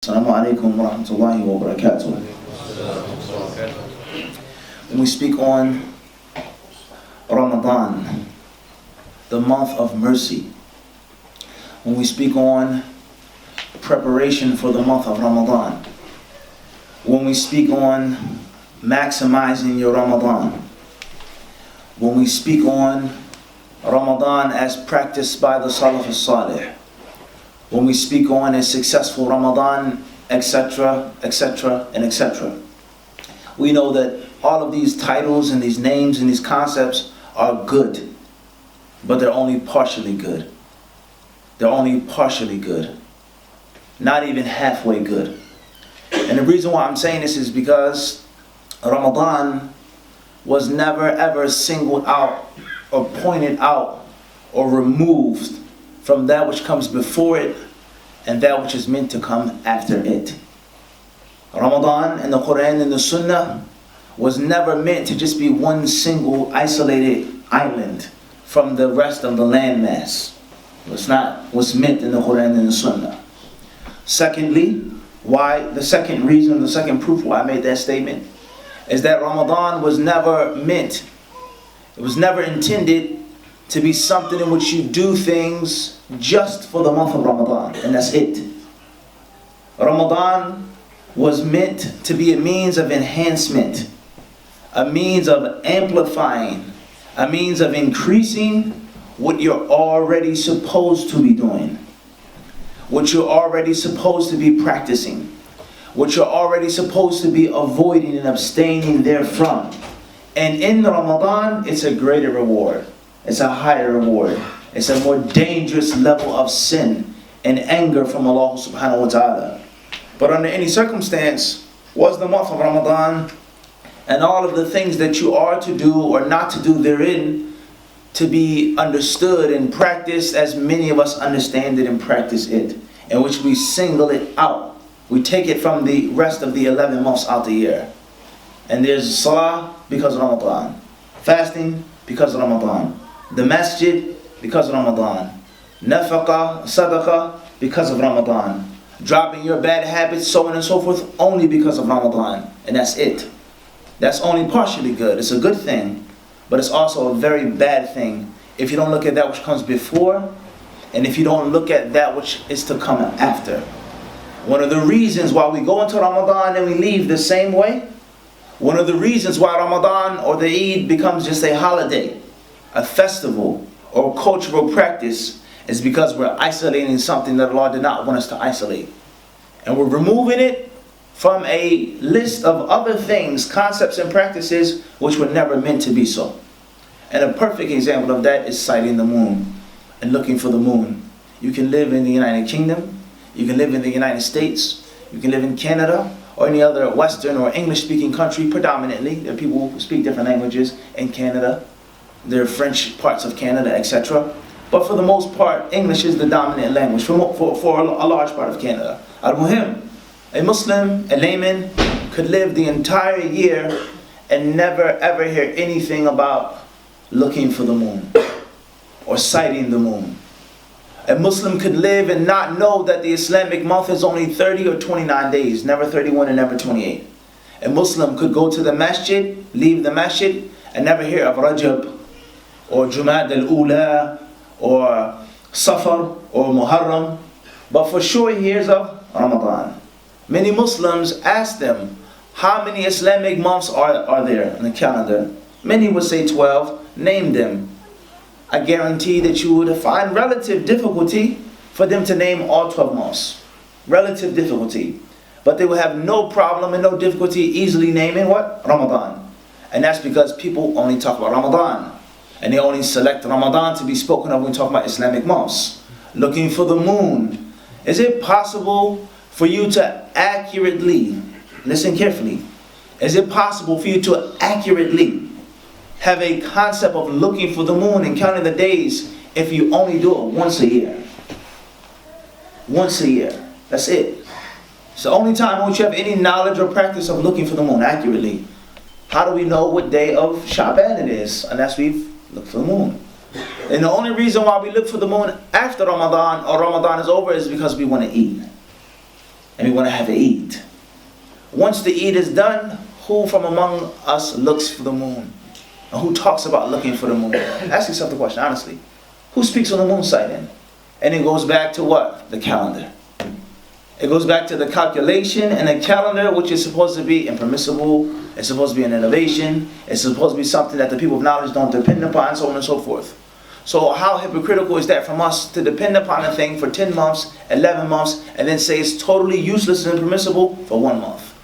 Assalamu alaikum wa rahmatullahi wa barakatuh. When we speak on Ramadan, the month of mercy, when we speak on preparation for the month of Ramadan, when we speak on maximizing your Ramadan, when we speak on Ramadan as practiced by the Salaf al-Salih, when we speak on a successful Ramadan, etc., etc., and etc., we know that all of these titles and these names and these concepts are good, but they're only partially good. They're only partially good. Not even halfway good. And the reason why I'm saying this is because Ramadan was never ever singled out or pointed out or removed from that which comes before it and that which is meant to come after it. Ramadan and the Quran and the Sunnah was never meant to just be one single isolated island from the rest of the landmass. It's not what's meant in the Quran and the Sunnah. Secondly, the second proof why I made that statement is that Ramadan was never meant, it was never intended to be something in which you do things just for the month of Ramadan, and that's it. Ramadan was meant to be a means of enhancement, a means of amplifying, a means of increasing what you're already supposed to be doing, what you're already supposed to be practicing, what you're already supposed to be avoiding and abstaining therefrom. And in Ramadan, it's a greater reward. It's a higher reward. It's a more dangerous level of sin and anger from Allah subhanahu wa ta'ala. But under any circumstance, was the month of Ramadan and all of the things that you are to do or not to do therein to be understood and practiced as many of us understand it and practice it, in which we single it out. We take it from the rest of the 11 months out the year. And there's Salah because of Ramadan. Fasting because of Ramadan. The Masjid because of Ramadan. Nafaqah, Sadaqah because of Ramadan. Dropping your bad habits, so on and so forth, only because of Ramadan. And that's it. That's only partially good. It's a good thing, but it's also a very bad thing if you don't look at that which comes before, and if you don't look at that which is to come after. One of the reasons why we go into Ramadan and we leave the same way, one of the reasons why Ramadan or the Eid becomes just a holiday, a festival, or a cultural practice, is because we're isolating something that Allah did not want us to isolate. And we're removing it from a list of other things, concepts and practices which were never meant to be so. And a perfect example of that is sighting the moon and looking for the moon. You can live in the United Kingdom, you can live in the United States, you can live in Canada, or any other Western or English-speaking country predominantly. There are people who speak different languages in Canada. There are French parts of Canada, etc. But for the most part, English is the dominant language for a large part of Canada. Al-Muhim, a Muslim, a layman, could live the entire year and never ever hear anything about looking for the moon or sighting the moon. A Muslim could live and not know that the Islamic month is only 30 or 29 days, never 31 and never 28. A Muslim could go to the Masjid, leave the Masjid, and never hear of Rajab or Jumad al-Ula or Safar or Muharram, but for sure he hears of Ramadan. Many Muslims ask them, how many Islamic months are there in the calendar? Many would say 12, name them. I guarantee that you would find relative difficulty for them to name all 12 months. Relative difficulty. But they will have no problem and no difficulty easily naming what? Ramadan. And that's because people only talk about Ramadan. And they only select Ramadan to be spoken of when we talk about Islamic months. Looking for the moon. Is it possible for you to accurately, listen carefully, is it possible for you to accurately have a concept of looking for the moon and counting the days if you only do it once a year? Once a year. That's it. It's the only time in which you have any knowledge or practice of looking for the moon accurately. How do we know what day of Sha'ban it is unless we've looked for the moon? And the only reason why we look for the moon after Ramadan or Ramadan is over is because we want to eat. and we want to have Eid. Once the Eid is done, who from among us looks for the moon? And who talks about looking for the moon? Ask yourself the question, honestly. Who speaks on the moon sighting? And it goes back to what? The calendar. It goes back to the calculation and the calendar, which is supposed to be impermissible. It's supposed to be an innovation. It's supposed to be something that the people of knowledge don't depend upon, so on and so forth. So how hypocritical is that from us to depend upon a thing for 10 months, 11 months, and then say it's totally useless and impermissible for 1 month?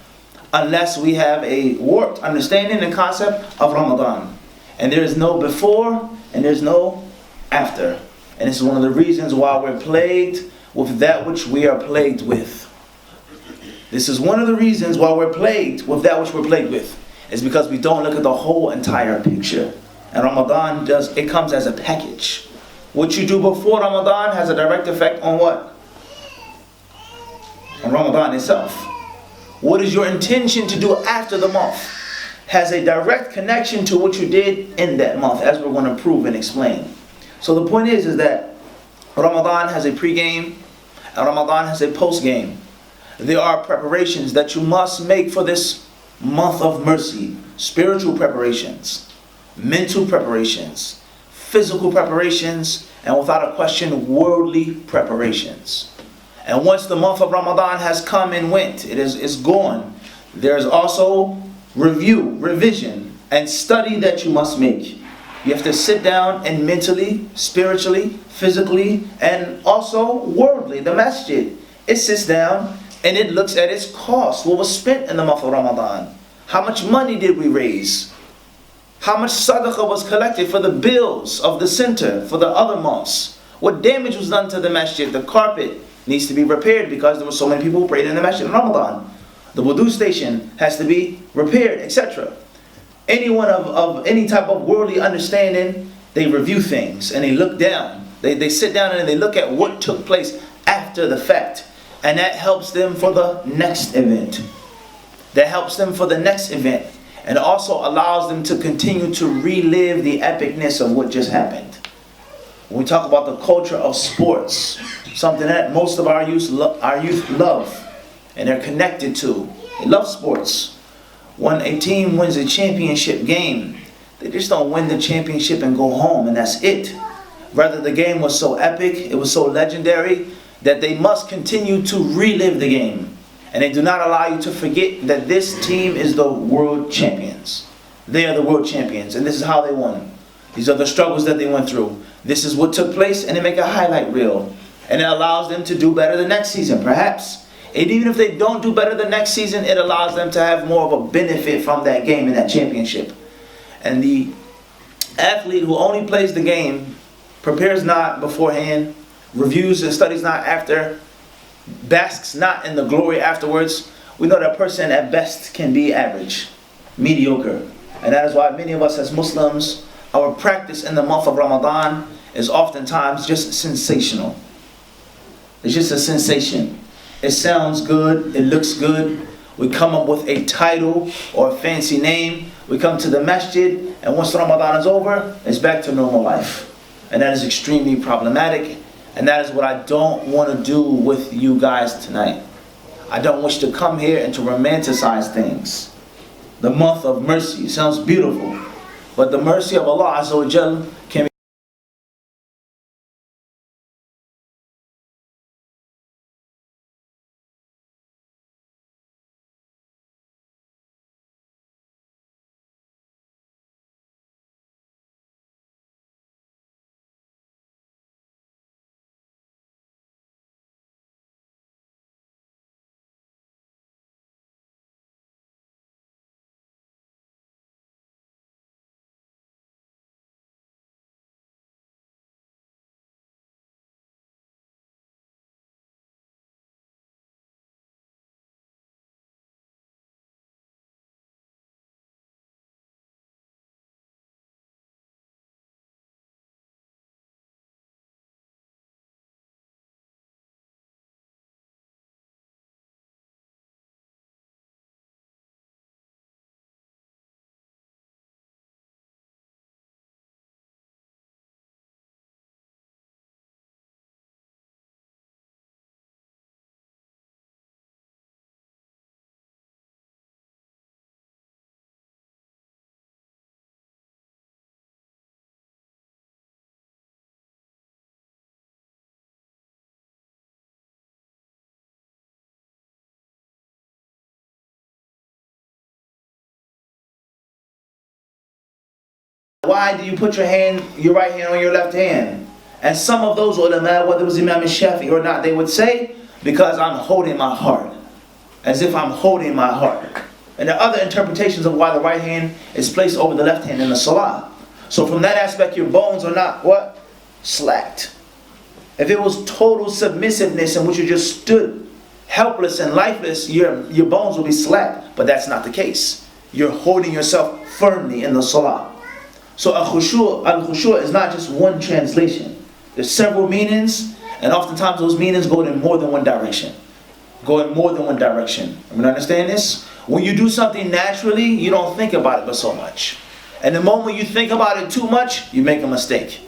Unless we have a warped understanding and concept of Ramadan. And there is no before and there's no after. And this is one of the reasons why we're plagued with that which we are plagued with. This is one of the reasons why we're plagued with that which we're plagued with. It's because we don't look at the whole entire picture. And Ramadan it comes as a package. What you do before Ramadan has a direct effect on what? On Ramadan itself. What is your intention to do after the month has a direct connection to what you did in that month, as we're going to prove and explain. So the point is that Ramadan has a pre-game and Ramadan has a post-game. There are preparations that you must make for this month of mercy. Spiritual preparations, mental preparations, physical preparations, and without a question, worldly preparations. And once the month of Ramadan has come and went, it's gone, there's also review, revision, and study that you must make. You have to sit down and mentally, spiritually, physically, and also worldly. The Masjid, it sits down and it looks at its cost. What was spent in the month of Ramadan? How much money did we raise? How much sadaqah was collected for the bills of the center for the other months? What damage was done to the Masjid? The carpet needs to be repaired because there were so many people who prayed in the Masjid in Ramadan. The wudu station has to be repaired, etc. Anyone of any type of worldly understanding, they review things and they look down. They sit down and they look at what took place after the fact. And that helps them for the next event. That helps them for the next event. And also allows them to continue to relive the epicness of what just happened. When we talk about the culture of sports, something that most of our youth love and they're connected to. They love sports. When a team wins a championship game, they just don't win the championship and go home and that's it. Rather, the game was so epic, it was so legendary, that they must continue to relive the game. And they do not allow you to forget that this team is the world champions. They are the world champions, and this is how they won. These are the struggles that they went through. This is what took place, and they make a highlight reel. And it allows them to do better the next season, perhaps. And even if they don't do better the next season, it allows them to have more of a benefit from that game and that championship. And the athlete who only plays the game, prepares not beforehand, reviews and studies not after, basks not in the glory afterwards, we know that person at best can be average, mediocre. And that is why many of us as Muslims, our practice in the month of Ramadan is oftentimes just sensational. It's just a sensation. It sounds good, it looks good. We come up with a title or a fancy name. We come to the Masjid, and once Ramadan is over, it's back to normal life. And that is extremely problematic. And that is what I don't want to do with you guys tonight. I don't wish to come here and to romanticize things. The month of mercy sounds beautiful, but the mercy of Allah Azza wa Jal can be Why do you put your right hand on your left hand? And some of those ulama, whether it was Imam Shafi or not, they would say, because I'm holding my heart. As if I'm holding my heart. And there are other interpretations of why the right hand is placed over the left hand in the salah. So from that aspect, your bones are not what? Slacked. If it was total submissiveness in which you just stood helpless and lifeless, your bones will be slack. But that's not the case. You're holding yourself firmly in the salah. So al-khushu' is not just one translation. There's several meanings, and oftentimes those meanings go in more than one direction. Go in more than one direction. I mean, understand this? When you do something naturally, you don't think about it but so much. And the moment you think about it too much, you make a mistake.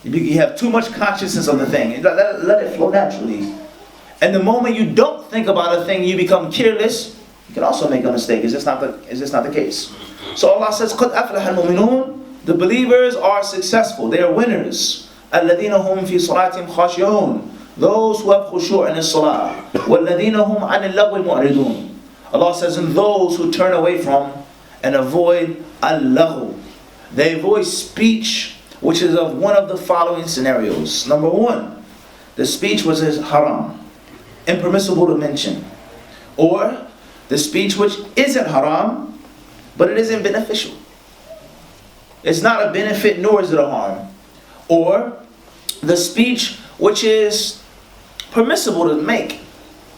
You have too much consciousness of the thing. Let it flow naturally. And the moment you don't think about a thing, you become careless, you can also make a mistake. Is this not the case? So Allah says, قَدْ أَفْلَحَ الْمُؤْمِنُونَ. The believers are successful. They are winners. الَّذِينَ هُمْ فِي صَلَاتِهِمْ خَاشِعُونَ. Those who have khushu' in the salah. وَالَّذِينَ هُمْ عَنِ اللَّغْوِ مُعْرِضُونَ. Allah says, and those who turn away from and avoid al-laghu. They avoid speech which is of one of the following scenarios. Number one, the speech which is haram, impermissible to mention. Or the speech which isn't haram, but it isn't beneficial. It's not a benefit nor is it a harm. Or the speech which is permissible to make,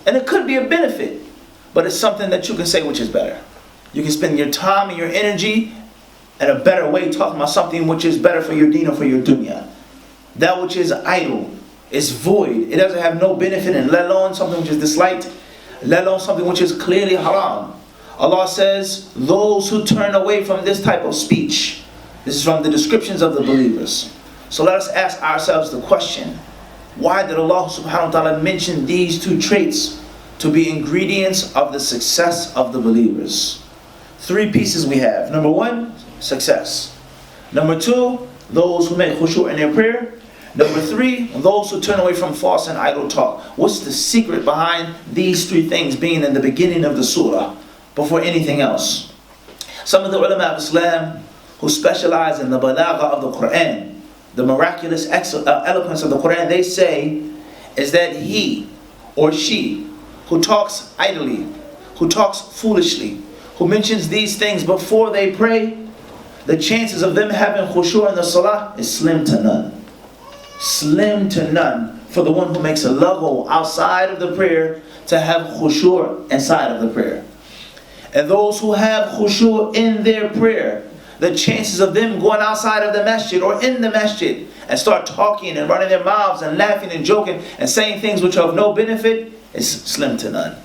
and it could be a benefit, but it's something that you can say which is better. You can spend your time and your energy in a better way talking about something which is better for your deen or for your dunya. That which is idle, is void, it doesn't have no benefit in, let alone something which is disliked, let alone something which is clearly haram. Allah says, those who turn away from this type of speech. This is from the descriptions of the believers. So let us ask ourselves the question, why did Allah subhanahu wa ta'ala mention these two traits to be ingredients of the success of the believers? Three pieces we have. Number one, success. Number two, those who make khushu' in their prayer. Number three, those who turn away from false and idle talk. What's the secret behind these three things being in the beginning of the surah before anything else? Some of the ulama of Islam who specialize in the balagha of the Quran, the miraculous eloquence of the Quran, they say is that he or she who talks idly, who talks foolishly, who mentions these things before they pray, the chances of them having khushu' in the salah is slim to none. Slim to none for the one who makes a laghu outside of the prayer to have khushu' inside of the prayer. And those who have khushu' in their prayer, the chances of them going outside of the masjid or in the masjid and start talking and running their mouths and laughing and joking and saying things which are of no benefit is slim to none.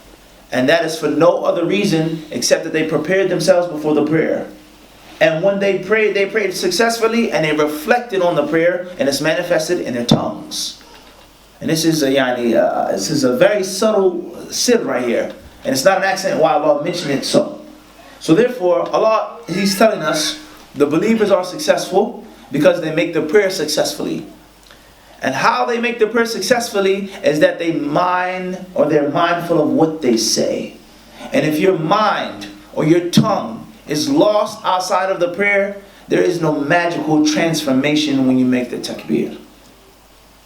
And that is for no other reason except that they prepared themselves before the prayer. And when they prayed successfully and they reflected on the prayer and it's manifested in their tongues. And this is a very subtle sid right here. And it's not an accident why Allah mentioned it so. So therefore, Allah, He's telling us the believers are successful because they make the prayer successfully. And how they make the prayer successfully is that they're mindful of what they say. And if your mind or your tongue is lost outside of the prayer, there is no magical transformation when you make the takbir.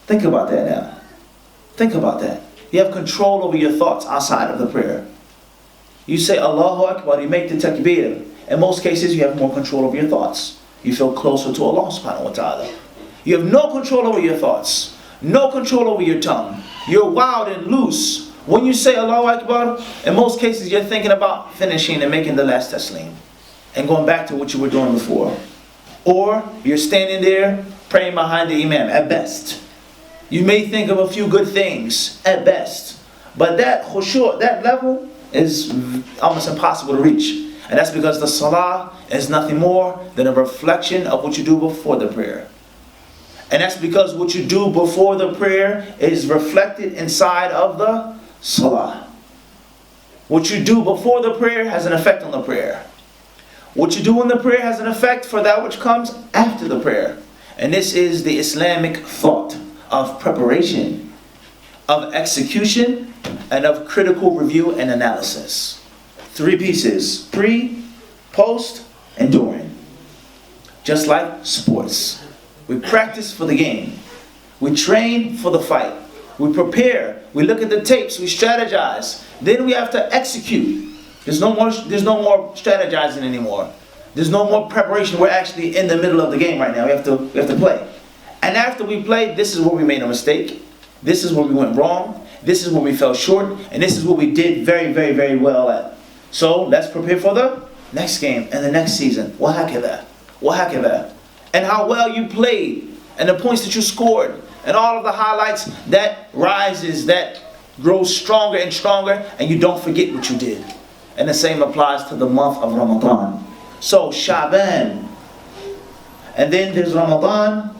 Think about that now. Think about that. You have control over your thoughts outside of the prayer. You say Allahu Akbar, you make the takbir. In most cases, you have more control over your thoughts. You feel closer to Allah subhanahu wa ta'ala. You have no control over your thoughts. No control over your tongue. You're wild and loose. When you say Allahu Akbar, in most cases, you're thinking about finishing and making the last taslim and going back to what you were doing before. Or you're standing there praying behind the imam at best. You may think of a few good things at best. But that khushu', that level, is almost impossible to reach. And that's because the salah is nothing more than a reflection of what you do before the prayer. And that's because what you do before the prayer is reflected inside of the salah. What you do before the prayer has an effect on the prayer. What you do in the prayer has an effect for that which comes after the prayer. And this is the Islamic thought of preparation, of execution, and of critical review and analysis. Three pieces: pre, post, and during. just like sports. We practice for the game. We train for the fight. We prepare. We look at the tapes. We strategize. Then we have to execute. There's no more strategizing anymore. There's no more preparation. We're actually in the middle of the game right now. We have to play. And after we play, this is where we made a mistake. This is where we went wrong. This is where we fell short. And this is what we did very, very, very well at. So let's prepare for the next game and the next season. وهكذا. وهكذا. And how well you played. And the points that you scored. And all of the highlights that rises, that grows stronger and stronger. And you don't forget what you did. And the same applies to the month of Ramadan. So Sha'ban. And then there's Ramadan.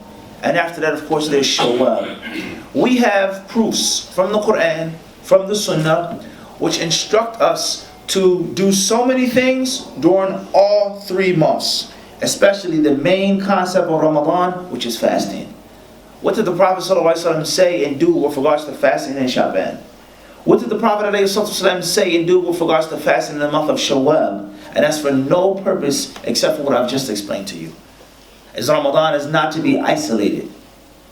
And after that, of course, there's Shawwal. We have proofs from the Quran, from the Sunnah, which instruct us to do so many things during all 3 months. Especially the main concept of Ramadan, which is fasting. What did the Prophet ﷺ say and do with regards to fasting in Sha'ban? What did the Prophet ﷺ say and do with regards to fasting in the month of Shawwal? And that's for no purpose except for what I've just explained to you. As Ramadan is not to be isolated.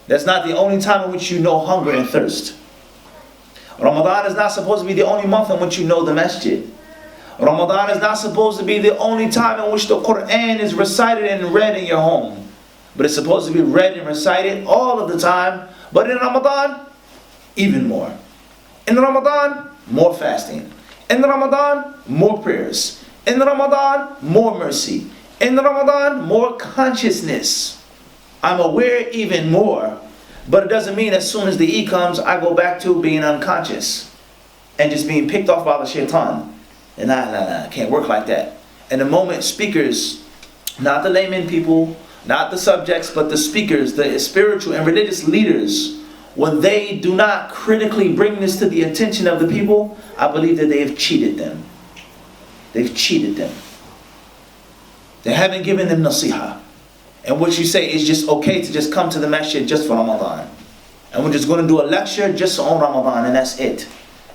That's not the only time in which you know hunger and thirst. Ramadan is not supposed to be the only month in which you know the Masjid. Ramadan is not supposed to be the only time in which the Quran is recited and read in your home. But it's supposed to be read and recited all of the time. But in Ramadan, even more. In Ramadan, more fasting. In Ramadan, more prayers. In Ramadan, more mercy. In Ramadan, more consciousness. I'm aware even more. But it doesn't mean as soon as the Eid comes, I go back to being unconscious. And just being picked off by the shaitan. And nah, can't work like that. And the moment speakers, not the layman people, not the subjects, but the speakers, the spiritual and religious leaders, when they do not critically bring this to the attention of the people, I believe that they have cheated them. They've cheated them. They haven't given them nasiha. And what you say is just okay to just come to the masjid just for Ramadan. And we're just going to do a lecture just on Ramadan and that's it.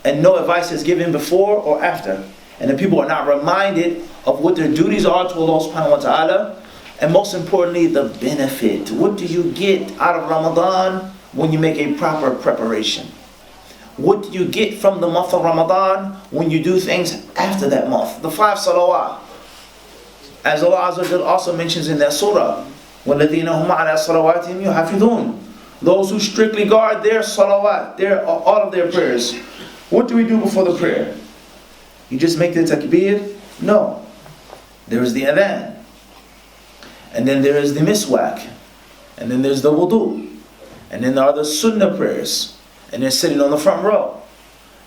And no advice is given before or after. And the people are not reminded of what their duties are to Allah subhanahu wa ta'ala. And most importantly, the benefit. What do you get out of Ramadan when you make a proper preparation? What do you get from the month of Ramadan when you do things after that month? The 5 salawat. As Allah Azza wa Jalla also mentions in that surah, وَالَّذِينَ هُمْ عَلَىٰ صَلَوَاتِهِمْ يُحَافِظُونَ. Those who strictly guard their salawat, all of their prayers. What do we do before the prayer? You just make the takbir? No. There is the adhan. And then there is the miswak. And then there's the wudu. And then there are the sunnah prayers. And there's sitting on the front row.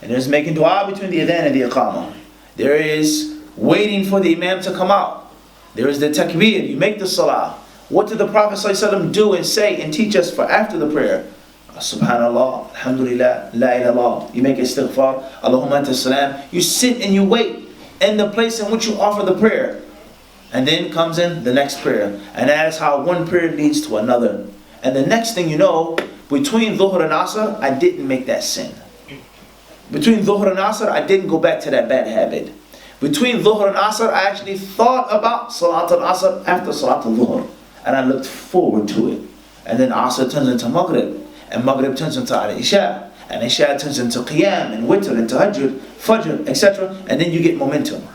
And there's making dua between the adhan and the iqamah. There is waiting for the imam to come out. There is the takbir. You make the salah. What did the Prophet ﷺ do and say and teach us for after the prayer? Subhanallah, alhamdulillah, la ilallah. You make istighfar, Allahumma anta salam. You sit and you wait in the place in which you offer the prayer. And then comes in the next prayer. And that is how one prayer leads to another. And the next thing you know, between Dhuhr and Asr, I didn't make that sin. Between Dhuhr and Asr, I didn't go back to that bad habit. Between Dhuhr and Asr, I actually thought about Salat al-Asr after Salat al-Dhuhr. And I looked forward to it. And then Asr turns into Maghrib. And Maghrib turns into Al-Isha. And Isha turns into Qiyam and Witr and Tahajjud, Fajr, etc. And then you get momentum.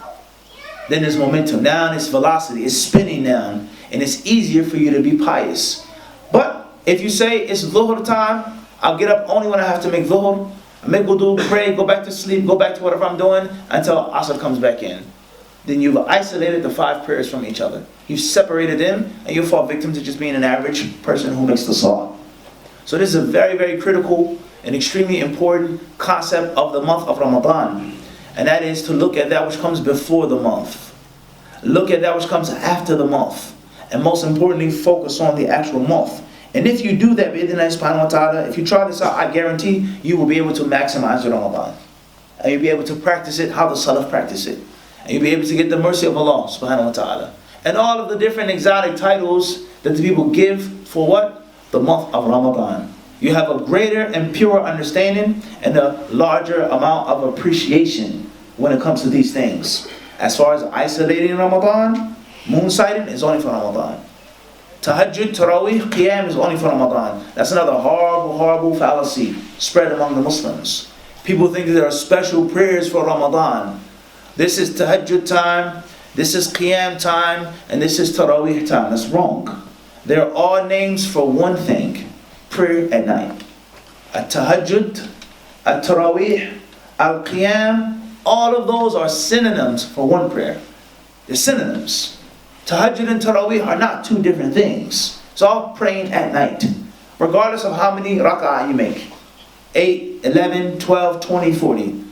Then there's momentum. Now it's velocity. It's spinning down. And it's easier for you to be pious. But if you say it's Dhuhr time, I'll get up only when I have to make Dhuhr. I make wudu, pray, go back to sleep, go back to whatever I'm doing until Asr comes back in. Then you've isolated the 5 prayers from each other. You've separated them and you fall victim to just being an average person who makes the salah. So this is a very, very critical and extremely important concept of the month of Ramadan. And that is to look at that which comes before the month. Look at that which comes after the month. And most importantly, focus on the actual month. And if you do that, bi'idhnillahi subhanahu wa ta'ala, if you try this out, I guarantee you will be able to maximize your Ramadan. And you'll be able to practice it how the Salaf practice it. And you'll be able to get the mercy of Allah subhanahu wa ta'ala. And all of the different exotic titles that the people give for what? The month of Ramadan. You have a greater and purer understanding and a larger amount of appreciation when it comes to these things. As far as isolating Ramadan, moon sighting is only for Ramadan. Tahajjud, Taraweeh, Qiyam is only for Ramadan. That's another horrible, horrible fallacy spread among the Muslims. People think that there are special prayers for Ramadan. This is Tahajjud time, this is Qiyam time, and this is Taraweeh time. That's wrong. They're all names for one thing: prayer at night. At-Tahajjud, At-Taraweeh, Al-Qiyam, all of those are synonyms for one prayer. They're synonyms. Tahajjud and Taraweeh are not two different things. It's all praying at night, regardless of how many rak'ah you make. 8, 11, 12, 20, 40.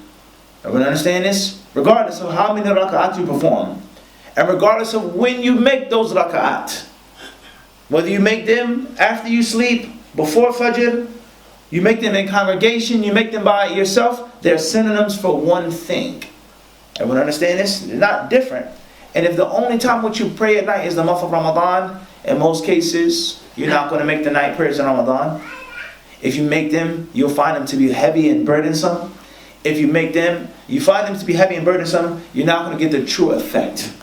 Everyone understand this? Regardless of how many rak'at you perform, and regardless of when you make those rak'at, whether you make them after you sleep, before Fajr, you make them in congregation, you make them by yourself, they're synonyms for one thing. Everyone understand this? They're not different. And if the only time which you pray at night is the month of Ramadan, in most cases, you're not going to make the night prayers in Ramadan. If you make them, you'll find them to be heavy and burdensome. If you make them, you find them to be heavy and burdensome, you're not going to get the true effect.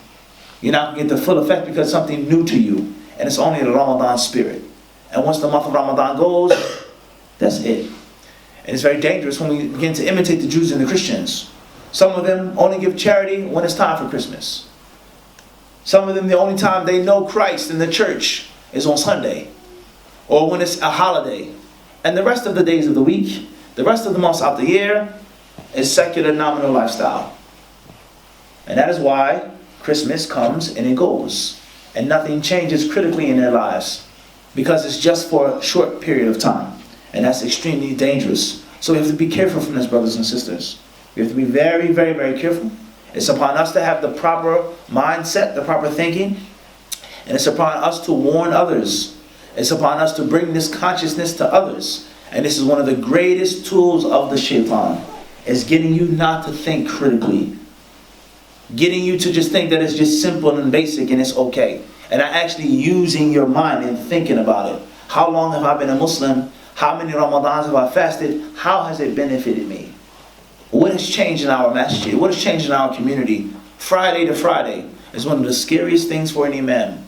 You're not going to get the full effect because it's something new to you. And it's only the Ramadan spirit. And once the month of Ramadan goes, that's it. And it's very dangerous when we begin to imitate the Jews and the Christians. Some of them only give charity when it's time for Christmas. Some of them, the only time they know Christ in the church is on Sunday, or when it's a holiday. And the rest of the days of the week, the rest of the months out the year, is secular nominal lifestyle. And that is why Christmas comes and it goes. And nothing changes critically in their lives, because it's just for a short period of time. And that's extremely dangerous. So we have to be careful from this, brothers and sisters. We have to be very, very, very careful. It's upon us to have the proper mindset, the proper thinking. And it's upon us to warn others. It's upon us to bring this consciousness to others. And this is one of the greatest tools of the shaitan, is getting you not to think critically. Getting you to just think that it's just simple and basic and it's okay. And not actually using your mind and thinking about it. How long have I been a Muslim? How many Ramadans have I fasted? How has it benefited me? What has changed in our Masjid? What has changed in our community? Friday to Friday is one of the scariest things for an imam.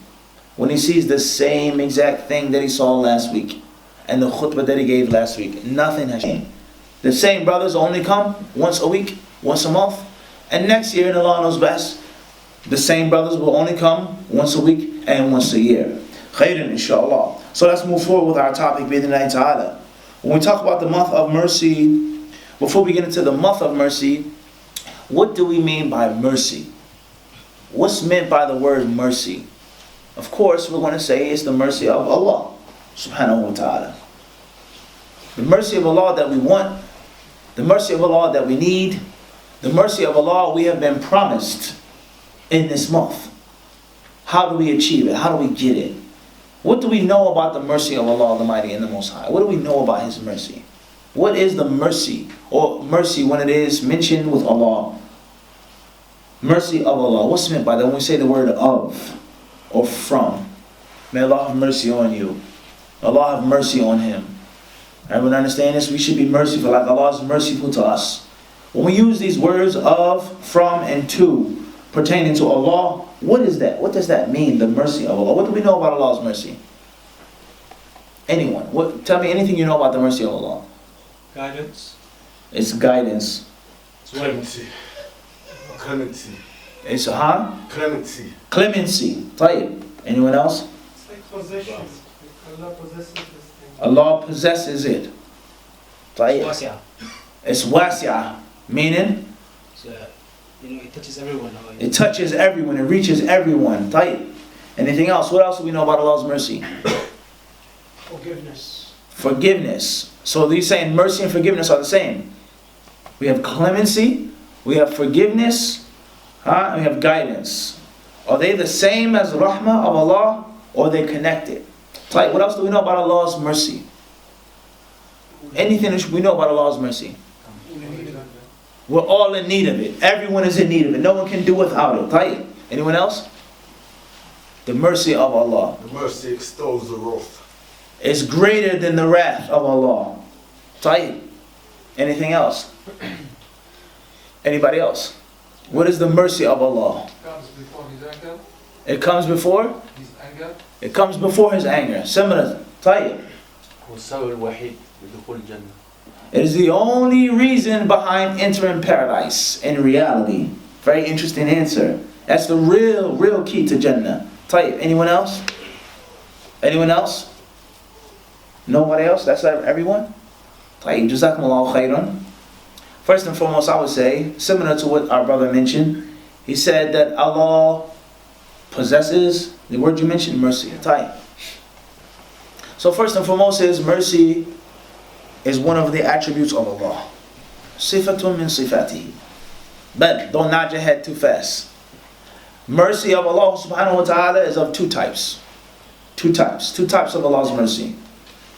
When he sees the same exact thing that he saw last week and the khutbah that he gave last week, nothing has changed. The same brothers only come once a week, once a month. And next year, and Allah knows best, the same brothers will only come once a week and once a year. Khairan, inshallah. So let's move forward with our topic, bi'idhnillahi ta'ala. When we talk about the month of mercy, before we get into the month of mercy, what do we mean by mercy? What's meant by the word mercy? Of course, we're going to say it's the mercy of Allah, subhanahu wa ta'ala. The mercy of Allah that we want, the mercy of Allah that we need, the mercy of Allah we have been promised in this month. How do we achieve it? How do we get it? What do we know about the mercy of Allah Almighty and the Most High? What do we know about His mercy? What is the mercy, or mercy when it is mentioned with Allah? Mercy of Allah. What's meant by that when we say the word of or from? May Allah have mercy on you. Allah have mercy on him. Everyone understand this? We should be merciful like Allah is merciful to us. When we use these words of, from, and to pertaining to Allah, what is that? What does that mean, the mercy of Allah? What do we know about Allah's mercy? Anyone? Tell me anything you know about the mercy of Allah. Guidance. It's guidance. Clemency. Clemency. It's Clemency. Clemency. Tayyib. Anyone else? It's like possession. Allah possesses this thing. Allah possesses it. Tayyib. Wasi'ah. It's wasi'ah. Meaning? So, it touches everyone. It touches everyone. It reaches everyone. Tayyib. Anything else? What else do we know about Allah's mercy? Forgiveness. Forgiveness. So these saying mercy and forgiveness are the same. We have clemency, we have forgiveness, and we have guidance. Are they the same as rahmah of Allah, or are they connected? Like, what else do we know about Allah's mercy? Anything that we know about Allah's mercy? We're all in need of it. Everyone is in need of it. No one can do without it. Right? Anyone else? The mercy of Allah. The mercy extols the wrath. It's greater than the wrath of Allah. Tayyib. Anything else? Anybody else? What is the mercy of Allah? Comes before His anger. It comes before? His anger. It comes before his anger. Similar. طيب. هو السبب الوحيد لدخول الجنة. It is the only reason behind entering paradise in reality. Very interesting answer. That's the real key to Jannah. طيب. Anyone else? Anyone else? Nobody else? That's everyone? طيب. جزاكم الله خيرا. First and foremost, I would say, similar to what our brother mentioned, he said that Allah possesses, the word you mentioned, mercy. طيب. So first and foremost is mercy is one of the attributes of Allah. Sifatun min sifati. But don't nod your head too fast. Mercy of Allah subhanahu wa ta'ala is of two types. Two types of Allah's mercy.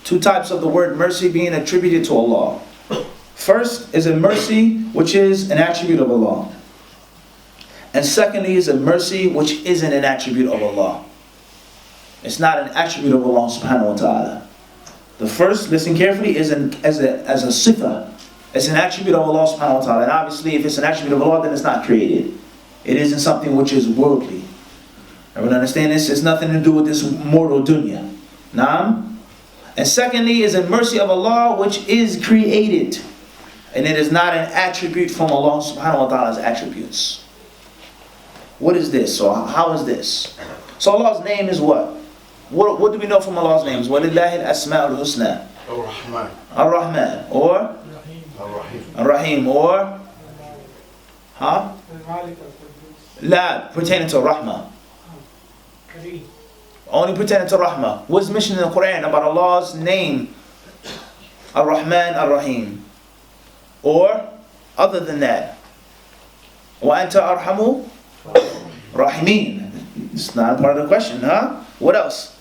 Two types of the word mercy being attributed to Allah. First is a mercy which is an attribute of Allah. And secondly is a mercy which isn't an attribute of Allah. It's not an attribute of Allah subhanahu wa ta'ala. The first, listen carefully, is as a sifa. It's an attribute of Allah subhanahu wa ta'ala. And obviously if it's an attribute of Allah, then it's not created. It isn't something which is worldly. Everyone understand this? It's nothing to do with this mortal dunya. Naam? And secondly is a mercy of Allah which is created. And it is not an attribute from Allah subhanahu wa ta'ala's attributes. What is this? So how is this? So Allah's name is what? What do we know from Allah's names? وَلِلَّهِ الْأَسْمَاءُ الْحُسْنَى Ar-Rahman. Ar-Rahman or Ar-Rahim. Ar-Rahim or huh? Al-Malik al-Qudus. La, pertaining to Rahmah. Kareem. Only pertaining to Rahmah. What's mentioned in the Quran about Allah's name? Ar-Rahman, Ar-Rahim. Or other than that. وَأَنْتَ أَرْحَمُ Rahimin. It's not a part of the question, huh? What else?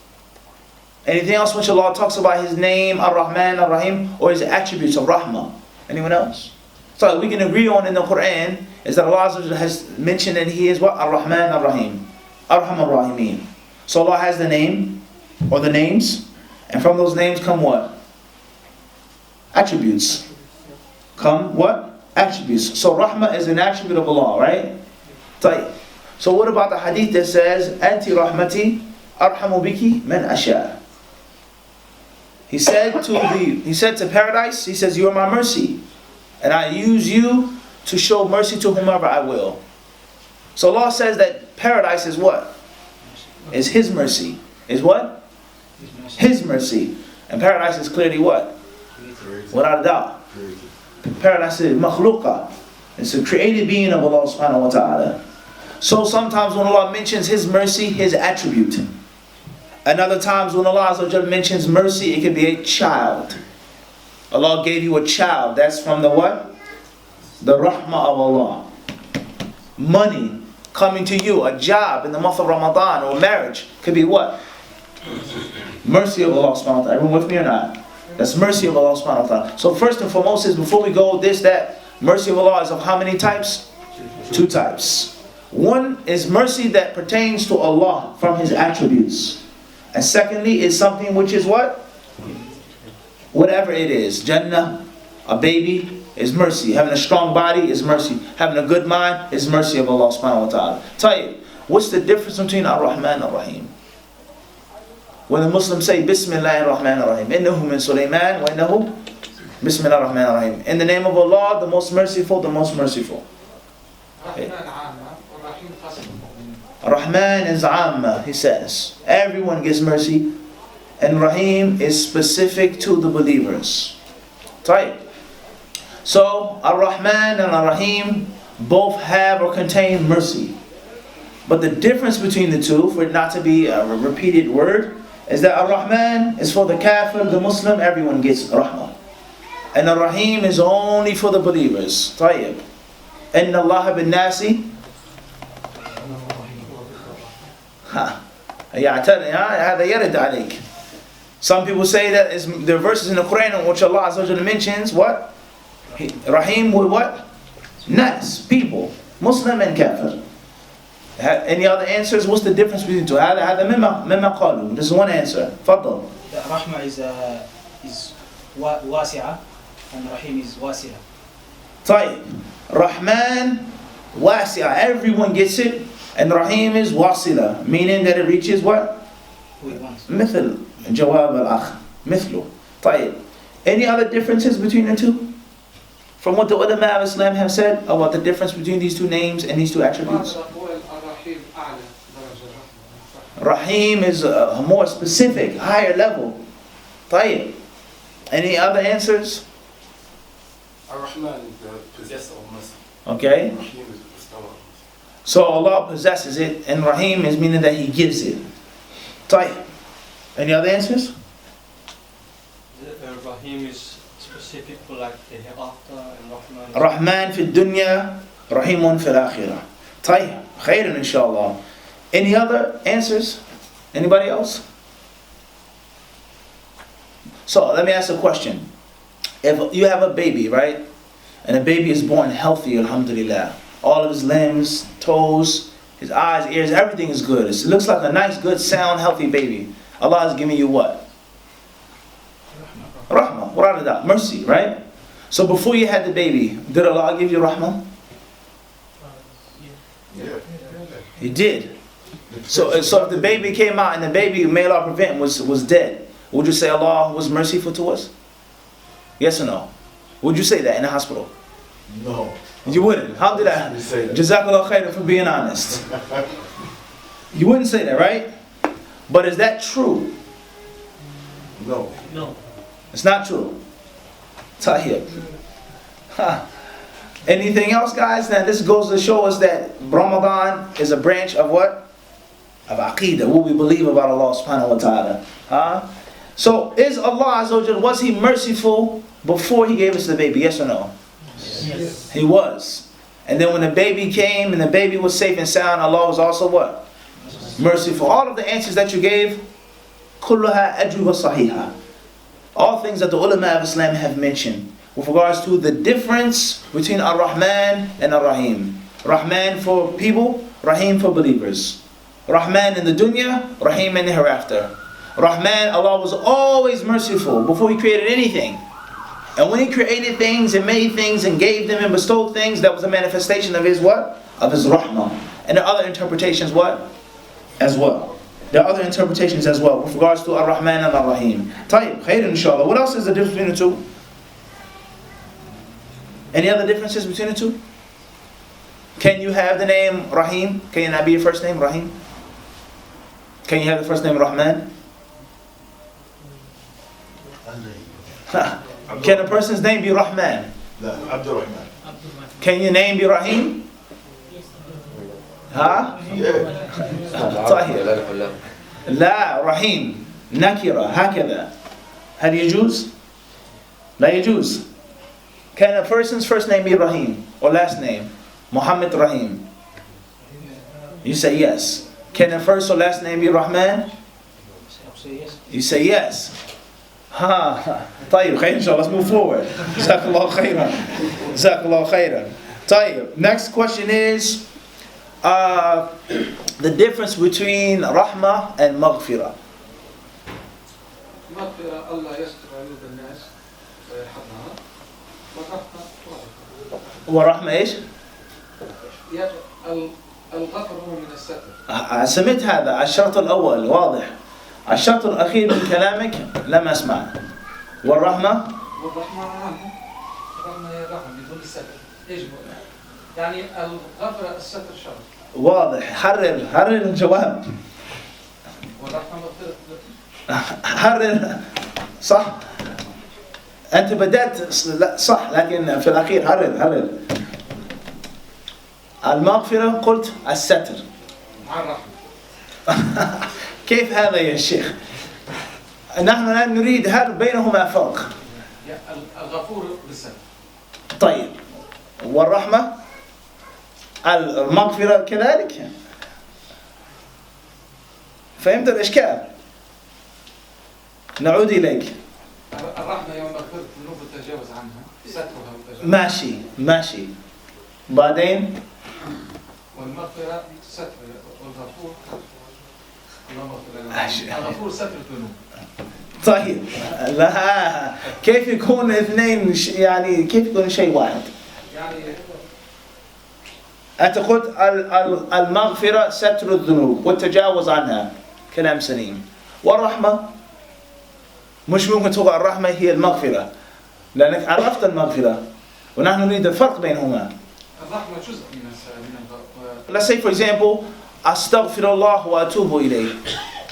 Anything else which Allah talks about His name, Ar-Rahman, Ar-Rahim, or His attributes of Rahmah? Anyone else? So we can agree on in the Quran is that Allah has mentioned that He is what? Ar-Rahman, Ar-Rahim. Arham Ar-Rahimin. So Allah has the name, or the names, and from those names come what? Attributes. Come what? Attributes. So Rahmah is an attribute of Allah, right? طيب. So what about the hadith that says, Anti Rahmati Arhamu Biki Man Asha? He said to paradise, he says, you are my mercy. And I use you to show mercy to whomever I will. So Allah says that paradise is what? Is His mercy. Is what? His mercy. And paradise is clearly what? Without a doubt. Paradise is makhluqa. It's a created being of Allah subhanahu wa ta'ala. So sometimes when Allah mentions His mercy, His attribute. And other times when Allah Azza wa Jalla mentions mercy, it can be a child. Allah gave you a child. That's from the what? The rahmah of Allah. Money coming to you, a job in the month of Ramadan, or marriage, could be what? Mercy of Allah subhanahu wa ta'ala. Everyone with me or not? That's mercy of Allah subhanahu wa ta'ala. So first and foremost is, before we go this, that, mercy of Allah is of how many types? Two types. One is mercy that pertains to Allah from His attributes. And secondly is something which is what? Whatever it is. Jannah, a baby, is mercy. Having a strong body is mercy. Having a good mind is mercy of Allah subhanahu wa ta'ala. Tayyib, what's the difference between Ar-Rahman and Ar-Rahim? When the Muslims say Bismillah ar-Rahman ar-Rahim, Innahu min Sulaiman wa innahu Bismillah ar-Rahman ar-Rahim. In the name of Allah, the most merciful, the most merciful. Rahman is Amma, he says. Everyone gets mercy. And Rahim is specific to the believers. Right. So, Ar-Rahman and Ar-Rahim both have or contain mercy. But the difference between the two, for it not to be a repeated word, is that Ar-Rahman is for the kafir, the Muslim, everyone gets Rahmah. And Ar-Rahim is only for the believers. Tayyib. Inna Allah bin Nasi. Some people say that there are verses in the Quran in which Allah Azza wa Jalla mentions what? Rahim with what? Nas, people, Muslim and Kafir. Any other answers? What's the difference between the two? This is one answer. Fadl. The Rahmah is wasi'ah and Rahim is wasi'ah. طيب. Rahman, wasi'ah, everyone gets it. And Rahim is wasila, meaning that it reaches what? Who it wants. مثل جواب الأخ مثله. طيب. Any other differences between the two? From what the ulama of Islam have said about the difference between these two names and these two attributes? Rahim is a more specific, higher level. طيب. Any other answers? Ar-Rahman is the possessor of mercy. Okay. Rahim is the bestower of mercy. So Allah possesses it, and Rahim is meaning that He gives it. طيب. Any other answers? Rahim is specific for like the hereafter, and Rahman. Rahman fi dunya, Rahimun fil akhirah. طيب. خير inshallah. Any other answers? Anybody else? So let me ask a question. If you have a baby, right? And the baby is born healthy, alhamdulillah. All of his limbs, toes, his eyes, ears, everything is good. It looks like a nice, good, sound, healthy baby. Allah is giving you what? Rahmah. Without a doubt. Mercy, right? So before you had the baby, did Allah give you rahmah? Yeah. He did. So if the baby came out and the baby, may Allah prevent, was dead, would you say Allah was merciful to us? Yes or no? Would you say that in the hospital? No. You wouldn't. Alhamdulillah. You say that. Jazakallah khairan for being honest. You wouldn't say that, right? But is that true? No. No. It's not true. Tahir. Huh. Anything else, guys? Now this goes to show us that Ramadan is a branch of what? Of Aqeedah, what we believe about Allah subhanahu wa ta'ala. Huh? So is Allah Azza wa Jalla, was He merciful before He gave us the baby? Yes or no? Yes. He was. And then when the baby came and the baby was safe and sound, Allah was also what? Merciful. All of the answers that you gave, كلها أجوبة صحيحة. All things that the ulama of Islam have mentioned with regards to the difference between Ar-Rahman and Ar-Rahim. Rahman for people, Rahim for believers. Rahman in the dunya, Rahim in the hereafter. Rahman, Allah was always merciful before He created anything. And when He created things and made things and gave them and bestowed things, that was a manifestation of His what? Of His rahmah. And there are other interpretations what? As well. There are other interpretations as well with regards to Ar-Rahman and Ar-Rahim. Tayyib, khayr inshallah. What else is the difference between the two? Any other differences between the two? Can you have the name Rahim? Can you not be your first name Rahim? Can you have the first name Rahman? Can a person's name be Rahman? لا. Abdul Rahman. Can your name be Rahim? Huh? Yeah. طيب. لا رحيم نكرة هكذا. هل يجوز؟ لا يجوز. Can a person's first name be Rahim or last name? Muhammad Rahim. You say yes. Can a first or last name be Rahman? Say yes. You say yes. Ha. طيب خير إن شاء الله. Let's move forward. جزاك الله خيرا. جزاك الله خيرا. طيب. Next question is the difference between rahmah and maghfirah. مغفرة الله يستر عيوب الناس ويرحمها والرحمة ورحمة ايش؟ الغفر هو من الستر. سمعت هذا الشرط الأول واضح. الشرط الأخير من كلامك لم أسمع. والرحمة والرحمة عنه الرحمة هي الرحمة بدون الستر. يجب يعني الغفرة الستر شرط. واضح. حرر الجواب. والرحمة مغفرة. حرر صح. أنت بدأت صح لكن في الأخير حرر. المغفرة قلت الستر. مع الرحمة. كيف هذا يا شيخ؟ نحن الآن نريد هل بينهما فرق؟ الغفور بالستر. طيب. والرحمة المغفرة كذلك. فهمت الإشكال؟ نعود إليك. الرحمة يوم مغفرة الذنوب والتجاوز عنها سترها والتجاوز. ماشي. بعدين والمغفرة ستر والغفور اللهم اغفر لنا. الغفور ستر الذنوب. طيب لا كيف يكون اثنين يعني كيف يكون شيء واحد؟ يعني أنت قلت المغفرة ستر الذنوب والتجاوز عنها. كلام سليم. والرحمة مش ممكن تقول الرحمة هي المغفرة لأنك عرفت المغفرة ونحن نريد الفرق بينهما. الرحمة جزء من Let's say for example, astaghfirullah wa atubu ilayh.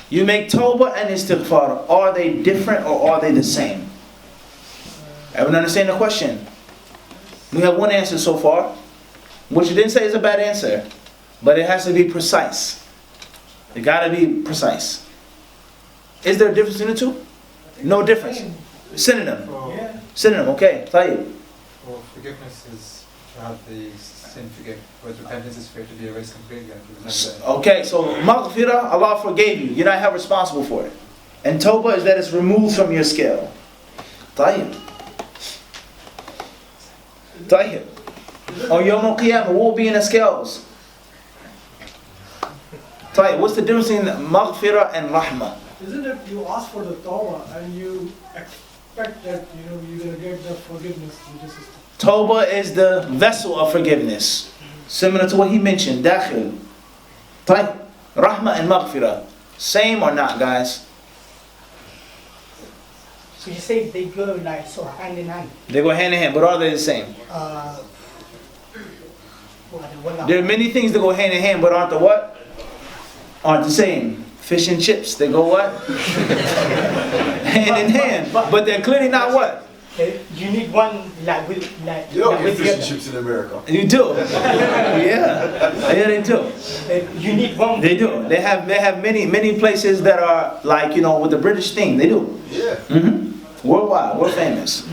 You make tawbah and istighfar. Are they different or are they the same? Everyone understand the question? We have one answer so far, which you didn't say is a bad answer, but it has to be precise. It gotta be precise. Is there a difference in the two? No difference. Synonym. Yeah. Synonym, okay. طيب. Well, forgiveness is to have the sin forgiven, whereas repentance is for it to be erased completely. And it was never there. Okay, so maghfirah, Allah forgave you. You're not held responsible for it. And tawbah is that it's removed from your scale. طيب. طيب. On Yawm al-Qiyamah, what will be in the scales? طيب, what's the difference in maghfirah and rahmah? Isn't it you ask for the tawbah and you expect that you're gonna get the forgiveness in the system? Tawbah is the vessel of forgiveness. Similar to what he mentioned, dakhil. طيب, rahmah and maghfirah. Same or not, guys? So you say they go like so hand in hand. They go hand in hand, but are they the same? There are many things that go hand in hand, but aren't the what? Aren't the same. Fish and chips, they go what? Hand in hand. But they're clearly not what? You need one like with You don't like get with the fish and other. chips in America. You do. Yeah. Yeah, they do. You need one. They do. They have many places that are like, with the British thing. They do. Yeah. Worldwide, we're famous.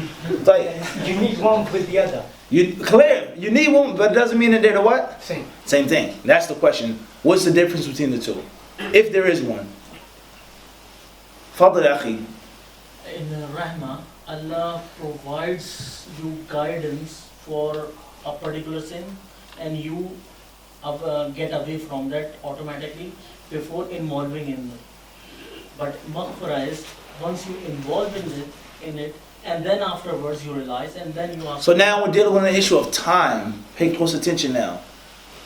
You need one with the other. You need one, but it doesn't mean that they're the what? Same. Same thing. That's the question. What's the difference between the two? If there is one. Fadl akhi. In Rahmah, Allah provides you guidance for a particular sin and you get away from that automatically before involving in it. But maghfirah is once you involve in it and then afterwards you realize and then you ask. So now we're dealing with an issue of time. Pay close attention now.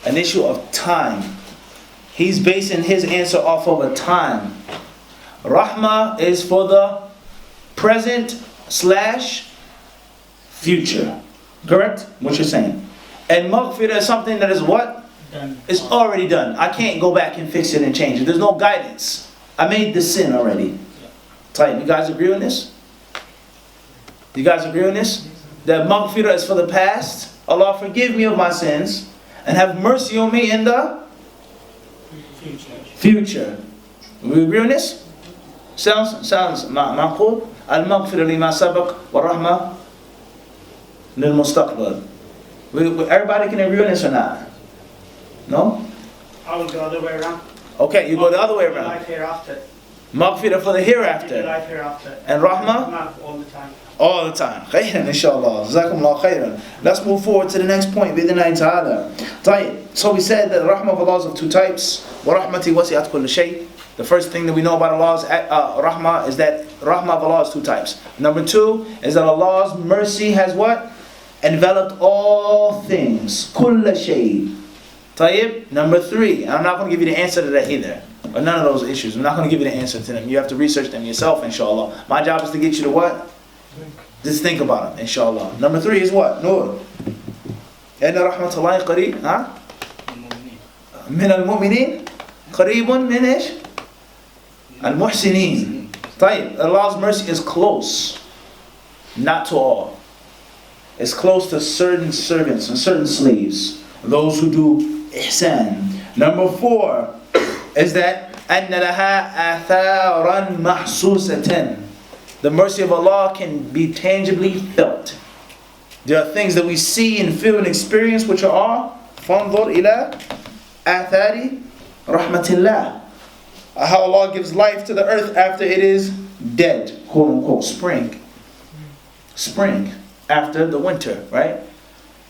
An issue of time. He's basing his answer off of a time. Rahmah is for the present / future. Correct? What you're saying. And maghfirah is something that is what? Done. It's already done. I can't go back and fix it and change it. There's no guidance. I made the sin already. Tight. You guys agree on this? You guys agree on this? That maghfirah is for the past. Allah forgive me of my sins and have mercy on me in the future. We agree on this? Sounds معقول. المغفرة لما سبق والرحمة للمستقبل. Everybody can agree on this or not? No? I will go the other way around. Okay, you go the other way around. Life hereafter. Maghfirah for the hereafter. Life hereafter. And rahmah? Not all the time. All the time. Khayran, inshallah. Jazakumullah khayran. Let's move forward to the next point. Bidhnillahi ta'ala. Tayyib. So we said that the rahmah of Allah is of two types. Wa rahmati wasi'at kulli shay. The first thing that we know about Allah's rahmah is that rahmah of Allah is two types. Number two is that Allah's mercy has what? Enveloped all things. Kulla shay. Tayyib. Number three. And I'm not going to give you the answer to that either. Or none of those issues. I'm not going to give you the answer to them. You have to research them yourself, inshallah. My job is to get you to what? Just think about them, inshallah. Number three is what? Nur. Inna rahmatullahi qareeb. Min al-mu'mineen. Qareebun min ish? Al-muhsineen. Tayyib. Allah's mercy is close. Not to all. It's close to certain servants and certain slaves. Those who do ihsan. Number four is that أَنَّ لَهَا آثَارًا مَحْسُوسَةً. The mercy of Allah can be tangibly felt. There are things that we see and feel and experience which are فَانظُرْ إِلَىٰ آثَارِ رَحْمَةِ اللَّهِ. How Allah gives life to the earth after it is dead, quote unquote, spring. Spring after the winter, right?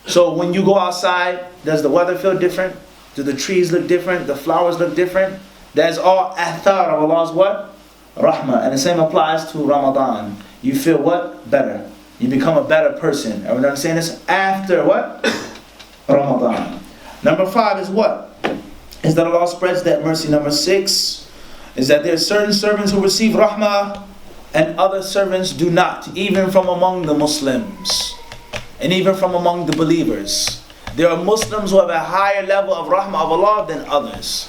So when you go outside, does the weather feel different? Do the trees look different? The flowers look different? That's all athar of Allah's what? Rahmah. And the same applies to Ramadan. You feel what? Better. You become a better person. Everyone understand this? After what? Ramadan. Number 5 is what? Is that Allah spreads that mercy. Number 6 is that there are certain servants who receive rahmah and other servants do not, even from among the Muslims and even from among the believers. There are Muslims who have a higher level of rahmah of Allah than others.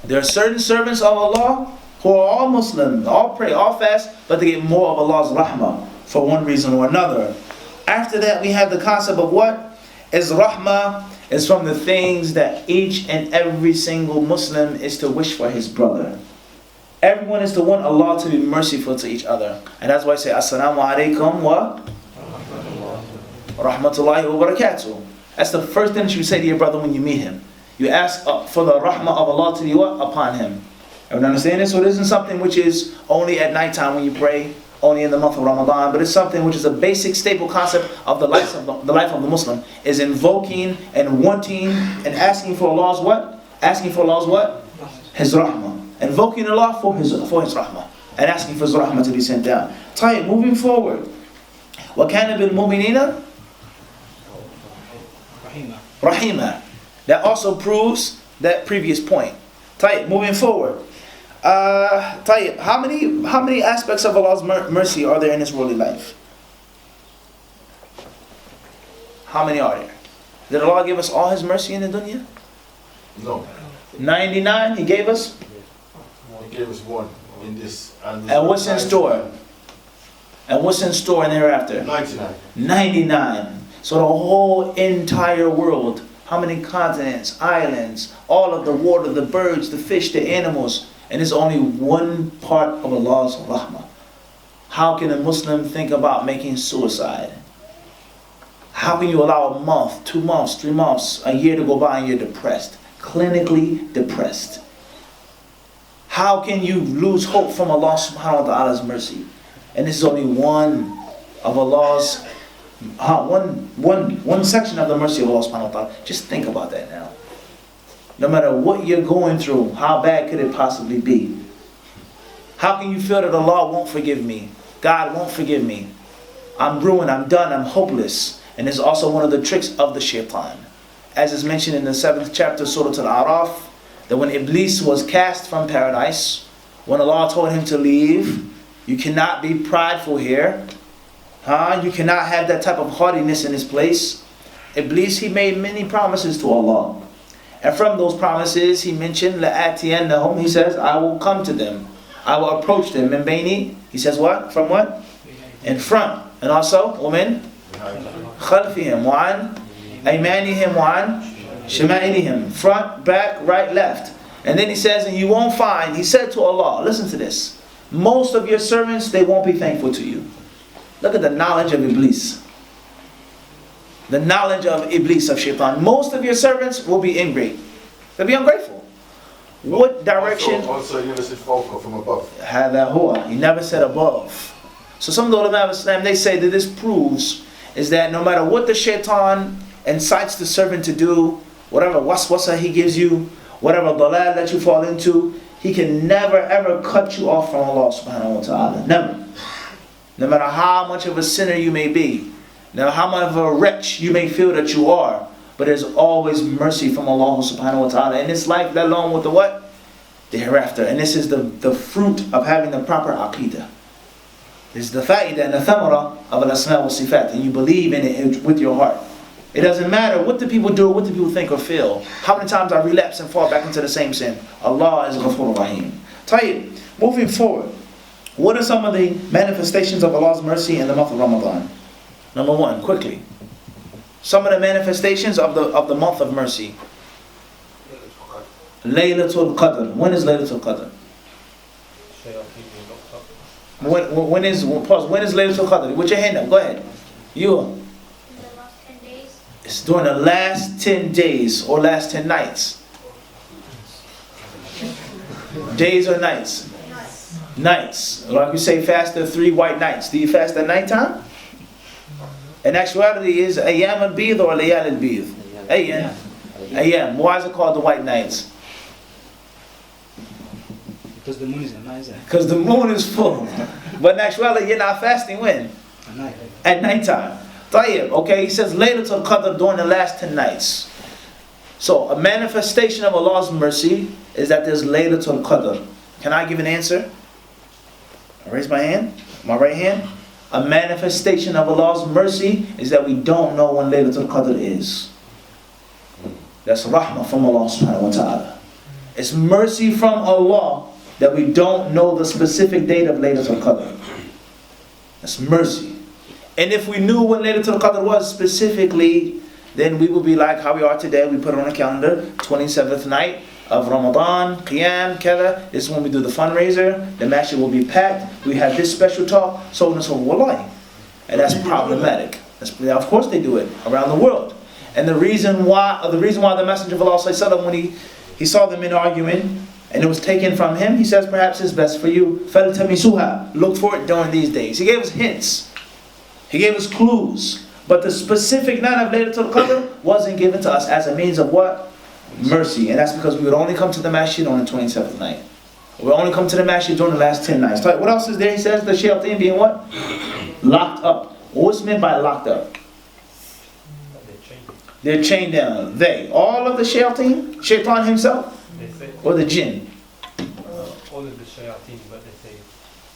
There are certain servants of Allah who are all Muslim, all pray, all fast, but they get more of Allah's rahmah for one reason or another. After that, we have the concept of what? Is rahmah is from the things that each and every single Muslim is to wish for his brother. Everyone is to want Allah to be merciful to each other. And that's why I say, Assalamu alaikum wa rahmatullahi wa barakatuh. That's the first thing that you say to your brother when you meet him. You ask for the rahmah of Allah to be what? Upon him. Everyone understand this? So this isn't something which is only at nighttime when you pray, only in the month of Ramadan, but it's something which is a basic staple concept of the life of the Muslim, is invoking and wanting and asking for Allah's what? Asking for Allah's what? His rahmah. Invoking Allah for his rahmah and asking for his rahmah to be sent down. Tayyib, moving forward. وَكَانَ بِالْمُؤْمِنِينَ Rahima. That also proves that previous point. Tayyib, moving forward. Tayyib, how many aspects of Allah's mercy are there in this worldly life? How many are there? Did Allah give us all His mercy in the dunya? No. 99 He gave us? He gave us one in this. And what's in store? And what's in store in thereafter? 99. 99. So the whole entire world, how many continents, islands, all of the water, the birds, the fish, the animals, and it's only one part of Allah's rahmah. How can a Muslim think about making suicide? How can you allow a month, 2 months, 3 months, a year to go by and you're depressed? Clinically depressed. How can you lose hope from Allah subhanahu wa ta'ala's mercy? And this is only one of Allah's one section of the mercy of Allah subhanahu wa ta'ala. Just think about that now. No matter what you're going through, how bad could it possibly be? How can you feel that Allah won't forgive me? God won't forgive me. I'm ruined, I'm done, I'm hopeless. And it's also one of the tricks of the shaitan. As is mentioned in the 7th chapter, Surah Al-A'raf, that when Iblis was cast from paradise, when Allah told him to leave, you cannot be prideful here. You cannot have that type of haughtiness in this place. Iblis, he made many promises to Allah. And from those promises, he mentioned, لَآتِيَنَّهُمْ, he says, I will come to them. I will approach them. مِنْ بَيْنِي, he says what? From what? In front. And also, وَمِنْ خَلْفِهِمْ وَعَنْ أَيْمَانِهِمْ وَعَنْ شَمَائِلِهِمْ. Front, back, right, left. And then he says, and you won't find, he said to Allah, listen to this, most of your servants, they won't be thankful to you. Look at the knowledge of Iblis. The knowledge of Iblis, of shaitan. Most of your servants will be ingrate. They'll be ungrateful. What direction? Also, you never said fawqa, from above. هَذَا هُوَ. He never said above. So some of the ulama of Islam, they say that this proves is that no matter what the shaitan incites the servant to do, whatever waswasa he gives you, whatever dalal that you fall into, he can never ever cut you off from Allah subhanahu wa ta'ala. Never. No matter how much of a sinner you may be, no matter how much of a wretch you may feel that you are, but there's always mercy from Allah subhanahu wa ta'ala in this life, let alone with the what? The hereafter. And this is the fruit of having the proper aqidah. This is the fa'idah and the thamara of al-asma wa sifat, and you believe in it with your heart. It doesn't matter what the people do, what the people think or feel. How many times I relapse and fall back into the same sin. Allah is Ghafur Rahim. Tayyib, moving forward. What are some of the manifestations of Allah's mercy in the month of Ramadan? Number 1, quickly. Some of the manifestations of the month of mercy. Laylatul Qadr. When is Laylatul Qadr? When is Laylatul Qadr? With your hand up, go ahead. You. It's during the last 10 days or last 10 nights. Days or nights? Nights. Like you say, fast the 3 white nights. Do you fast at nighttime? In actuality, is Ayyam al-Bid or Layal al-Bid? Ayyam. Ayyam. Why is it called the white nights? Because the moon is at night. Because the moon is full. But in actuality, you're not fasting when? At night. At nighttime. Tayyib. Okay, he says Laylatul Qadr during the last 10 nights. So a manifestation of Allah's mercy is that there's Laylatul Qadr. Can I give an answer? I raise my hand, my right hand. A manifestation of Allah's mercy is that we don't know when Laylatul Qadr is. That's rahmah from Allah subhanahu wa ta'ala. It's mercy from Allah that we don't know the specific date of Laylatul Qadr. That's mercy. And if we knew when Laylatul Qadr was specifically, then we would be like how we are today. We put it on a calendar, 27th night of Ramadan, Qiyam, Kala. This is when we do the fundraiser. The masjid will be packed. We have this special talk, so on and so forth. Wallahi. And that's problematic. Of course they do it around the world. And the reason why the Messenger of Allah ﷺ, when he saw the men arguing, and it was taken from him, he says, perhaps it's best for you. فَلْتَمِسُوهَا. Look for it during these days. He gave us hints. He gave us clues. But the specific night of Laylatul Qadr wasn't given to us as a means of what? Mercy. And that's because we would only come to the Masjid on the 27th night. We would only come to the Masjid during the last 10 nights. What else is there? He says the shayateen being what? Locked up. What's meant by locked up? They're chained down. They. All of the shayateen? Shaitan himself? Or the jinn? All of the shayateen, but they say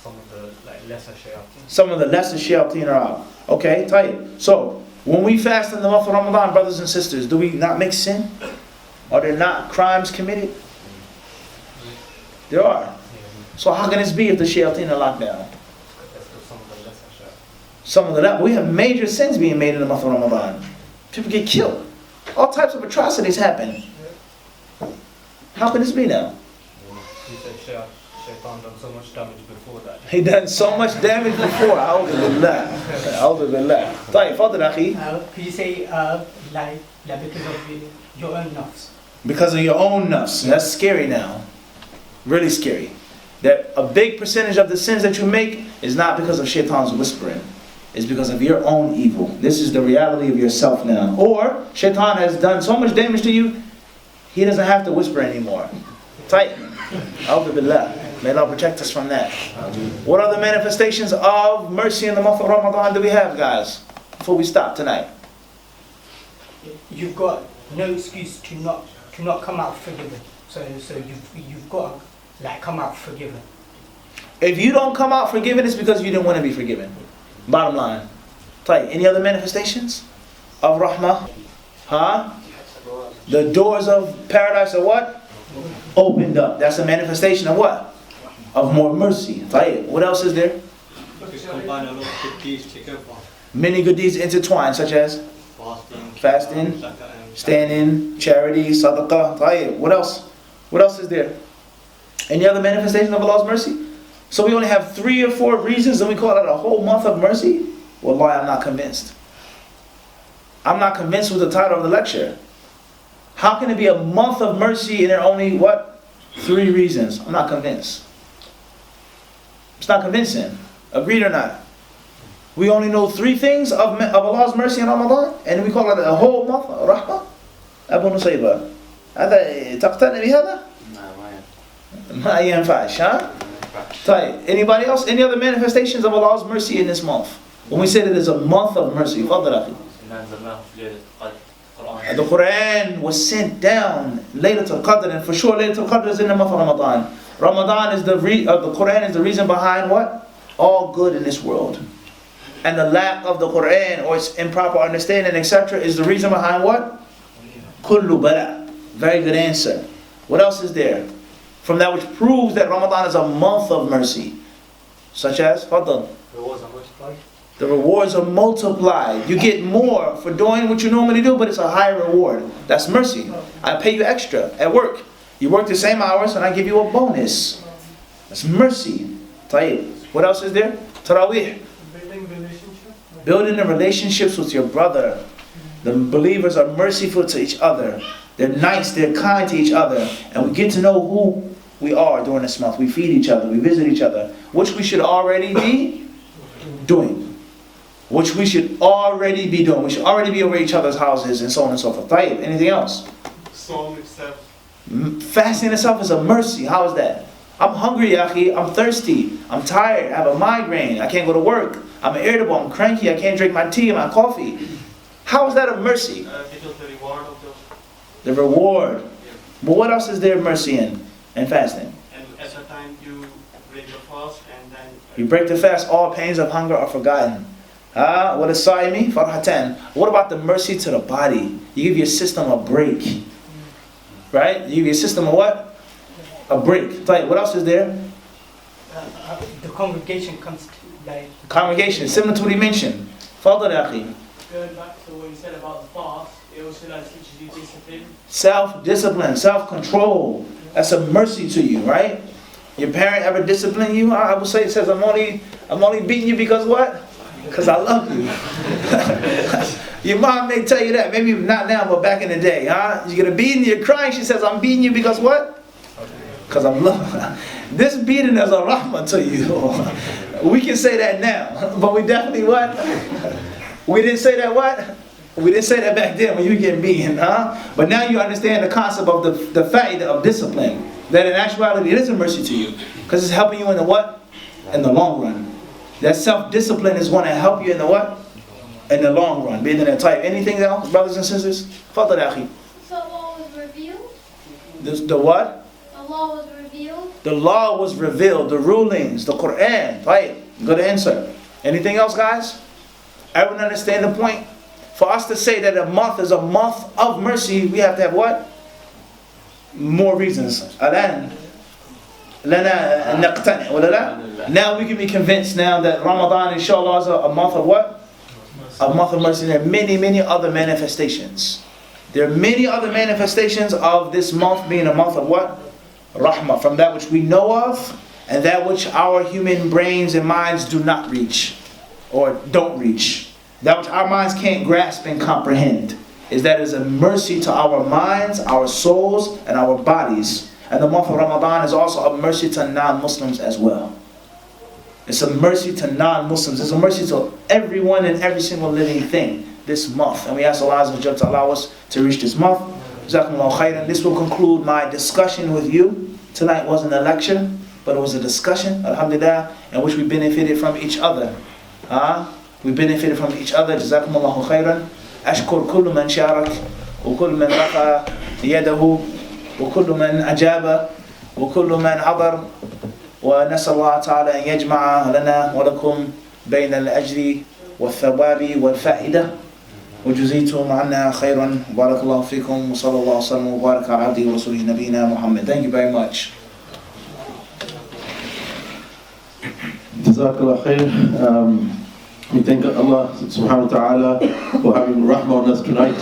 some of the lesser shayateen. Some of the lesser shayateen are out. Okay, tight. So, when we fast in the month of Ramadan, brothers and sisters, do we not make sin? Are there not crimes committed? There are. So how can this be if the shayateen are locked down? Some of the lesser shayateen. Some of the we have major sins being made in the month of Ramadan. People get killed. All types of atrocities happen. How can this be now? He said Shaitan done so much damage before that. He done so much damage before. A'udhu billah. A'udhu billah. Tayyib, fadl akhi. Could you say, like because of your own nafs? Because of your own nafs. That's scary now. Really scary. That a big percentage of the sins that you make is not because of shaitan's whispering. It's because of your own evil. This is the reality of yourself now. Or shaitan has done so much damage to you, he doesn't have to whisper anymore. Tight. A'udhu billah. May Allah protect us from that. What other manifestations of mercy in the month of Ramadan do we have, guys? Before we stop tonight. You've got no excuse to not come out forgiven. So you've got to come out forgiven. If you don't come out forgiven, it's because you didn't want to be forgiven. Bottom line. Tight. Any other manifestations of rahmah? Huh? The doors of paradise are what? Opened up. That's a manifestation of what? Of more mercy. Tight. What else is there? Many good deeds intertwined, such as fasting, standing, charity, sadaqah. Tight. What else? What else is there? Any other manifestation of Allah's mercy? So we only have 3 or 4 reasons and we call it a whole month of mercy? Wallahi, I'm not convinced. I'm not convinced with the title of the lecture. How can it be a month of mercy and there are only, 3 reasons? I'm not convinced. It's not convincing. Agreed or not? We only know 3 things of Allah's mercy in Ramadan and we call it a whole month of rahmah? Abu Nusayba, هذا تقتنع بهذا؟ ما ينفعش, huh? Anybody else? Any other manifestations of Allah's mercy in this month? When we say that it's a month of mercy, the Quran was sent down Laylatul Qadr, and for sure Laylatul Qadr is in the month of Ramadan. Ramadan is the Quran is the reason behind what? All good in this world. And the lack of the Quran or its improper understanding, etc., is the reason behind what? Kullu bala. Very good answer. What else is there? From that which proves that Ramadan is a month of mercy. Such as, fadl. Rewards are multiplied. The rewards are multiplied. You get more for doing what you normally do, but it's a higher reward. That's mercy. I pay you extra at work. You work the same hours and I give you a bonus. That's mercy. Tayyib. What else is there? Taraweeh. Building relationships. Building the relationships with your brother. The believers are merciful to each other. They're nice, they're kind to each other. And we get to know who we are during this month. We feed each other, we visit each other. Which we should already be doing. Which we should already be doing. We should already be over each other's houses and so on and so forth. Tayyib. Anything else? Psalm itself. Fasting itself is a mercy. How is that? I'm hungry, Yaqi. I'm thirsty. I'm tired. I have a migraine. I can't go to work. I'm irritable. I'm cranky. I can't drink my tea and my coffee. How is that a mercy? Because the reward of the the reward. But what else is there mercy in and fasting? And at the time you break the fast and then You break the fast, all pains of hunger are forgotten. What is sa'imi? Farhatan. What about the mercy to the body? You give your system a break. Right? You give your system a what? A break. What else is there? The congregation comes to like Congregation, similar to what he mentioned. Fadal ya akhi. Going back to what you said about the fast, it also like teaches you discipline. Self-discipline, self-control. That's a mercy to you, right? Your parent ever discipline you? I would say it says, I'm only beating you because what? Because I love you. Your mom may tell you that, maybe not now, but back in the day, huh? You get a beating, you're crying, she says, I'm beating you because what? Because I'm loving. This beating is a rahmah to you. We can say that now, but we definitely what? We didn't say that what? We didn't say that back then when you were getting beaten, huh? But now you understand the concept of the fact of discipline. That in actuality it is a mercy to you. Because it's helping you in the what? In the long run. That self-discipline is going to help you in the what? In the long run. Being in that type. Anything else, brothers and sisters? Fadal akhi. So law was revealed? The what? The law was revealed? The law was revealed. The rulings. The Quran. Right. Good answer. Anything else, guys? Everyone understand the point? For us to say that a month is a month of mercy, we have to have what? More reasons. Alan. Now we can be convinced now that Ramadan, inshallah, is a month of what? A month of mercy. There are many, many other manifestations. There are many other manifestations of this month being a month of what? Rahmah. From that which we know of and that which our human brains and minds do not reach or don't reach. That which our minds can't grasp and comprehend. Is that is a mercy to our minds, our souls, and our bodies. And the month of Ramadan is also a mercy to non-Muslims as well. It's a mercy to non-Muslims. It's a mercy to everyone and every single living thing this month. And we ask Allah to allow us to reach this month. Jazakumullahu khairan. This will conclude my discussion with you. Tonight wasn't a lecture, but it was a discussion, alhamdulillah, in which we benefited from each other. We benefited from each other. Jazakumullahu khairan. أشكر كل من شارك وكل من رفع يده وكل من أجاب وكل من حضر ونسأل الله تعالى أن يجمع لنا ولكم بين الأجر والثواب والفائدة وجزيتم عنا خيرا بارك الله فيكم وصلى الله وسلم وبارك على عبده ورسوله نبينا محمد. Thank you very much. Jazakallah khair. We thank Allah subhanahu wa ta'ala for having rahmah on us tonight,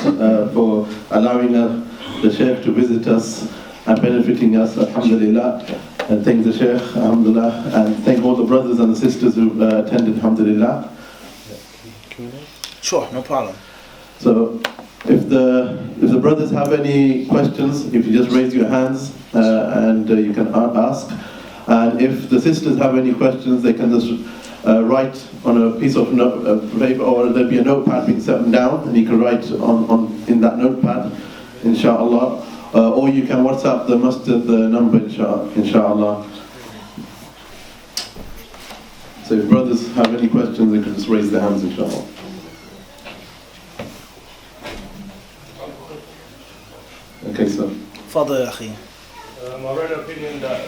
for allowing the Shaykh to visit us and benefiting us, alhamdulillah. And thank the Shaykh, alhamdulillah. And thank all the brothers and the sisters who attended, alhamdulillah. Sure, no problem. So, if the brothers have any questions, if you just raise your hands and you can ask. And if the sisters have any questions, they can just write on a piece of paper, or there'll be a notepad being set down, and you can write in that notepad, inshallah. Or you can WhatsApp the Masjid the number, inshallah. So if brothers have any questions, they can just raise their hands, inshallah. Okay, so. Fadal akhi. I read an opinion that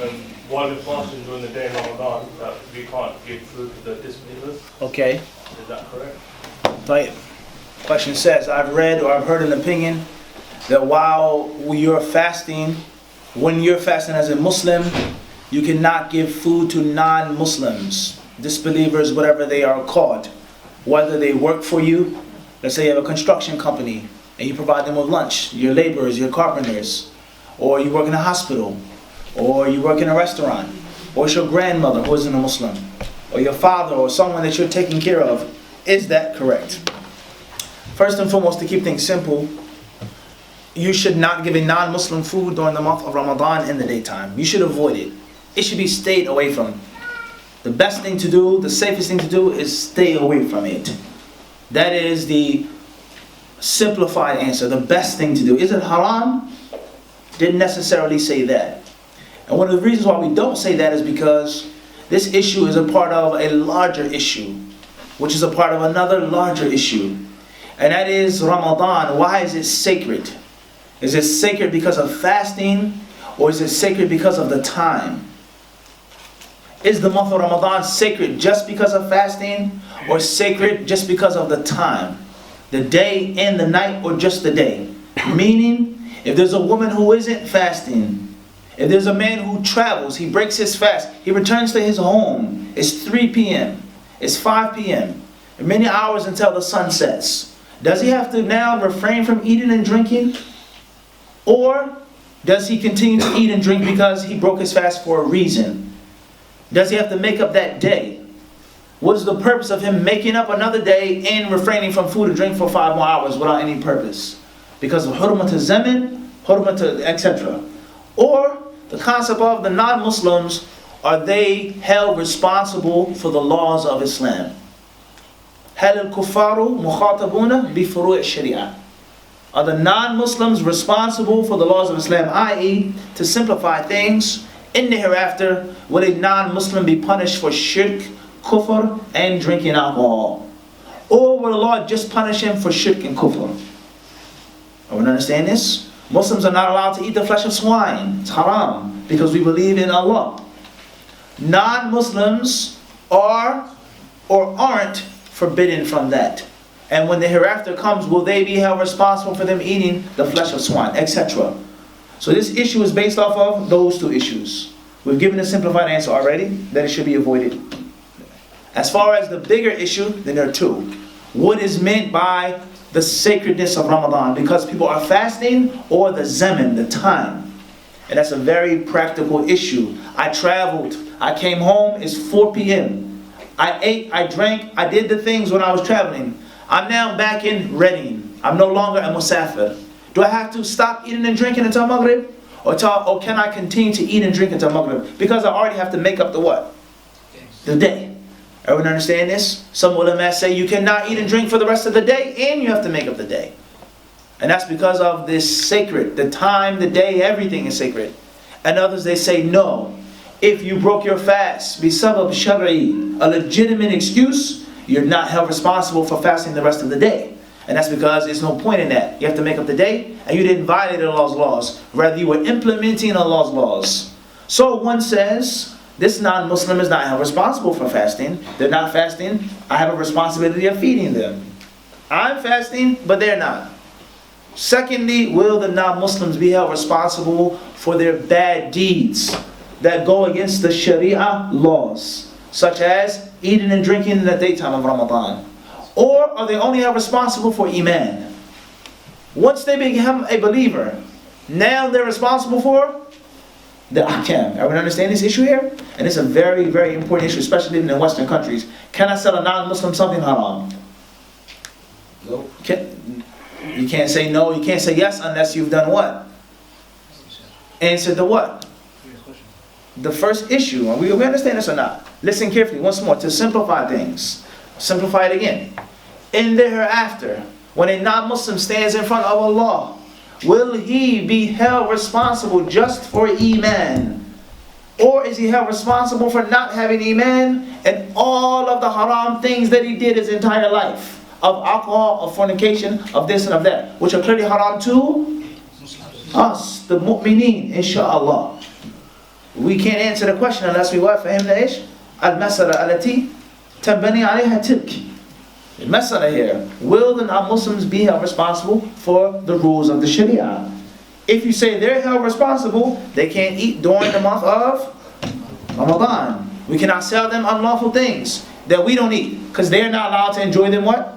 while we're fasting during the day in Ramadan, that we can't give food to the disbelievers. Okay. Is that correct? Right. Question says, I've read or I've heard an opinion that while you're fasting, when you're fasting as a Muslim, you cannot give food to non-Muslims, disbelievers, whatever they are called. Whether they work for you, let's say you have a construction company and you provide them with lunch, your laborers, your carpenters, or you work in a hospital, or you work in a restaurant, or it's your grandmother who isn't a Muslim, or your father or someone that you're taking care of. Is that correct? First and foremost, to keep things simple, you should not give a non-Muslim food during the month of Ramadan in the daytime. You should avoid it. It should be stayed away from. The best thing to do, the safest thing to do is stay away from it. That is the simplified answer, the best thing to do. Is it haram? Didn't necessarily say that. And one of the reasons why we don't say that is because this issue is a part of a larger issue, which is a part of another larger issue. And that is Ramadan. Why is it sacred? Is it sacred because of fasting, or is it sacred because of the time? Is the month of Ramadan sacred just because of fasting, or sacred just because of the time? The day and the night, or just the day? Meaning, if there's a woman who isn't fasting, if there's a man who travels, he breaks his fast, he returns to his home, it's 3 p.m., it's 5 p.m., many hours until the sun sets. Does he have to now refrain from eating and drinking? Or does he continue to eat and drink because he broke his fast for a reason? Does he have to make up that day? What is the purpose of him making up another day and refraining from food and drink for 5 more hours without any purpose? Because of hurmat al-zaman, hurmat etc. Or the concept of the non-Muslims, are they held responsible for the laws of Islam? هل الكفار مخاطبون بفروع الشريعة? Are the non-Muslims responsible for the laws of Islam? I.e., to simplify things, in the hereafter, will a non-Muslim be punished for shirk, kufr, and drinking alcohol? Or will the Lord just punish him for shirk and kufr? Everyone understand this? Muslims are not allowed to eat the flesh of swine. It's haram, because we believe in Allah. Non-Muslims are or aren't forbidden from that. And when the hereafter comes, will they be held responsible for them eating the flesh of swine, etc.? So this issue is based off of those two issues. We've given a simplified answer already, that it should be avoided. As far as the bigger issue, then there are two. What is meant by the sacredness of Ramadan? Because people are fasting, or the zaman, the time. And that's a very practical issue. I traveled, I came home, it's 4 p.m. I ate, I drank, I did the things when I was traveling. I'm now back in Reading. I'm no longer a musafir. Do I have to stop eating and drinking until Maghrib? Or can I continue to eat and drink until Maghrib? Because I already have to make up the what? The day. Everyone understand this? Some ulama say you cannot eat and drink for the rest of the day, and you have to make up the day. And that's because of this sacred, the time, the day, everything is sacred. And others, they say no. If you broke your fast, bisabab shar'i, a legitimate excuse, you're not held responsible for fasting the rest of the day. And that's because there's no point in that. You have to make up the day, and you didn't violate Allah's laws. Rather, you were implementing Allah's laws. So one says, this non-Muslim is not held responsible for fasting. They're not fasting. I have a responsibility of feeding them. I'm fasting, but they're not. Secondly, will the non-Muslims be held responsible for their bad deeds that go against the Sharia laws, such as eating and drinking in the daytime of Ramadan? Or are they only held responsible for Iman? Once they become a believer, now they're responsible for the ahkam. Everyone understand this issue here? And it's a very, very important issue, especially in the Western countries. Can I sell a non-Muslim something haram? No. You can't say no, you can't say yes unless you've done what? Answer the what? The first issue. We understand this or not? Listen carefully once more to simplify things. Simplify it again. In the hereafter, when a non-Muslim stands in front of Allah, will he be held responsible just for Iman? Or is he held responsible for not having Iman and all of the haram things that he did his entire life? Of alcohol, of fornication, of this and of that, which are clearly haram to us, the mu'mineen, inshaAllah. We can't answer the question unless we what? فهمنا إيش؟ المسألة التي تنبني عليها تلك. The masala here, will the non-Muslims be held responsible for the rules of the Sharia? If you say they're held responsible, they can't eat during the month of Ramadan. We cannot sell them unlawful things that we don't eat, because they're not allowed to enjoy them what?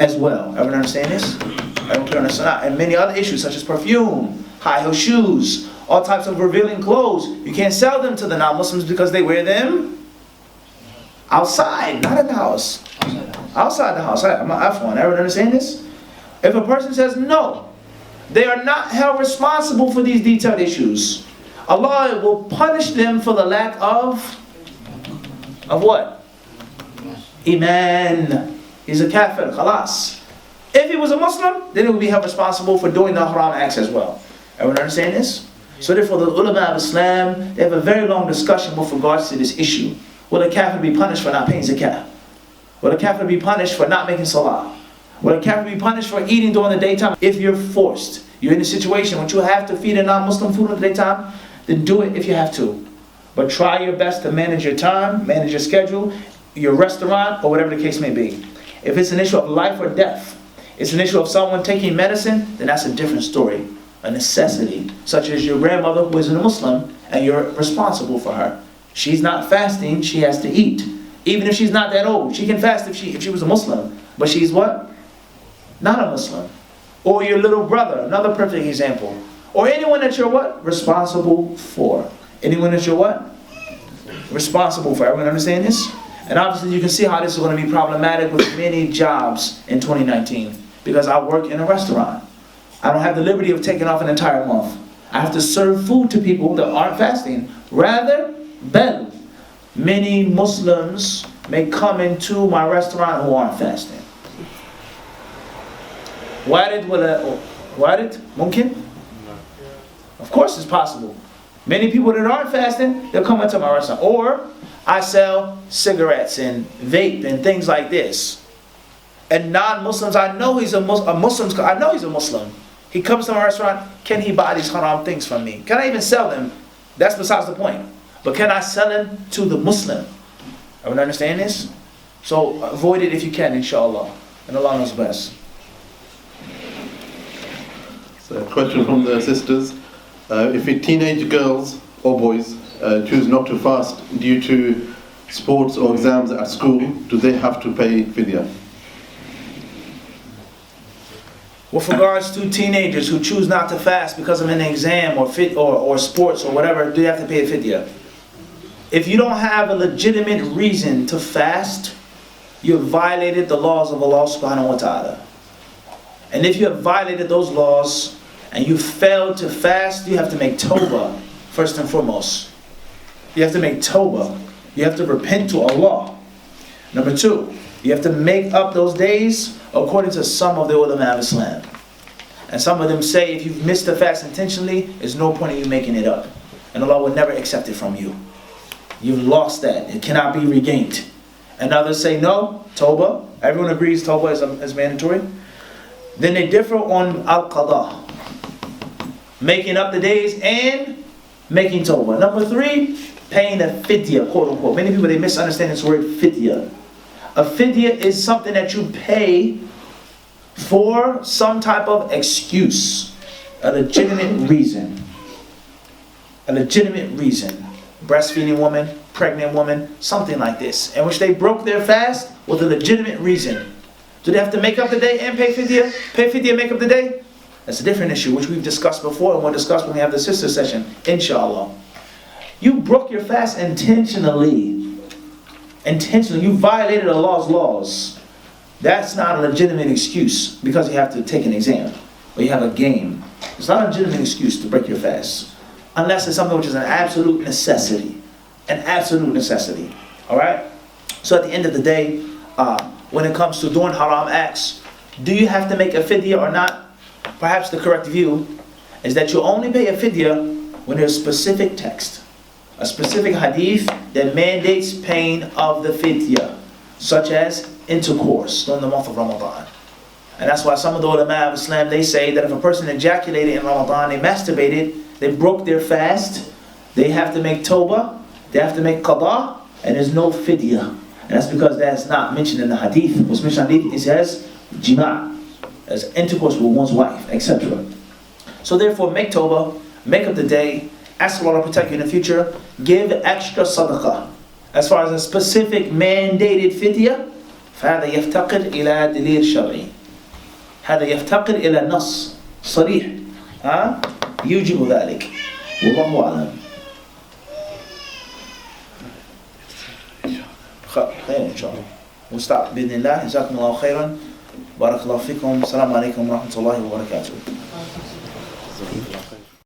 As well. Everyone understand this? Everyone clear on this? And many other issues such as perfume, high heel shoes, all types of revealing clothes. You can't sell them to the non-Muslims because they wear them outside, not in the house. Outside the house. I'm not F1. Everyone understand this? If a person says no, they are not held responsible for these detailed issues, Allah will punish them for the lack of what? Iman. He's a kafir, khalas. If he was a Muslim, then he would be held responsible for doing the haram acts as well. Everyone understand this? So therefore the ulama of Islam, they have a very long discussion with regards to this issue. Will a kafir be punished for not paying zakat? Will a kafir be punished for not making salah? Will a kafir be punished for eating during the daytime? If you're forced, You're in a situation when you have to feed a non-Muslim food at the daytime, then do it if you have to. But try your best to manage your time, manage your schedule, your restaurant, or whatever the case may be. If it's an issue of life or death, it's an issue of someone taking medicine, then that's a different story. A necessity, such as your grandmother who isn't a Muslim, and you're responsible for her. She's not fasting, she has to eat. Even if she's not that old, she can fast if she was a Muslim. But she's what? Not a Muslim. Or your little brother, another perfect example. Or anyone that you're what? Responsible for. Anyone that you're what? Responsible for. Everyone understand this? And obviously you can see how this is going to be problematic with many jobs in 2019. Because I work in a restaurant. I don't have the liberty of taking off an entire month. I have to serve food to people that aren't fasting. Rather, many Muslims may come into my restaurant who aren't fasting. وارد ممكن? Of course it's possible. Many people that aren't fasting, they'll come into my restaurant. Or I sell cigarettes and vape and things like this. And non-Muslims, I know he's a Muslim. He comes to my restaurant, can he buy these haram things from me? Can I even sell them? That's besides the point. But can I sell them to the Muslim? Everyone understand this? So avoid it if you can, inshallah. And Allah knows best. So a question from the sisters. If teenage girls or boys choose not to fast due to sports or exams at school, do they have to pay fidya? With regards to teenagers who choose not to fast because of an exam or sports or whatever, do they have to pay a fidya? If you don't have a legitimate reason to fast, you have violated the laws of Allah subhanahu wa ta'ala. And if you have violated those laws and you failed to fast, you have to make tawbah first and foremost. You have to make tawbah. You have to repent to Allah. Number two, you have to make up those days according to some of the ulama of Islam. And some of them say if you've missed the fast intentionally, there's no point in you making it up. And Allah will never accept it from you. You've lost that. It cannot be regained. And others say no, tawbah. Everyone agrees tawbah is mandatory. Then they differ on al-qada. Making up the days and making tawbah. Number three, paying a fidya, quote unquote. Many people, they misunderstand this word fidya. A fidya is something that you pay for some type of excuse. A legitimate reason. A legitimate reason. Breastfeeding woman, pregnant woman, something like this. In which they broke their fast with a legitimate reason. Do they have to make up the day and pay fidya? Pay fidya and make up the day? That's a different issue, which we've discussed before and we'll discuss when we have the sister session, inshallah. You broke your fast intentionally. Intentionally. You violated Allah's laws. That's not a legitimate excuse because you have to take an exam or you have a game. It's not a legitimate excuse to break your fast. Unless it's something which is an absolute necessity. An absolute necessity. Alright? So at the end of the day, when it comes to doing haram acts, do you have to make a fidya or not? Perhaps the correct view is that you only pay a fidya when there's specific text. A specific hadith that mandates paying of the fidya. Such as intercourse during the month of Ramadan. And that's why some of the ulama of Islam, they say that if a person ejaculated in Ramadan, they masturbated, they broke their fast, they have to make tawbah, they have to make qada, and there's no fidya. And that's because that's not mentioned in the hadith. What's mentioned in the hadith, it says jima', as intercourse with one's wife, etc. So therefore, make tawbah, make up the day, ask Allah to protect you in the future, give extra sadaqah. As far as a specific mandated fidya, فهذا يفتقر إلى دليل شرعي. هذا يفتقر إلى نص صريح يوجب ذلك. والله أعلم. خير إن شاء الله. We'll stop بإذن الله. جزاكم الله خيرا. بارك الله فيكم. السلام عليكم ورحمة الله وبركاته.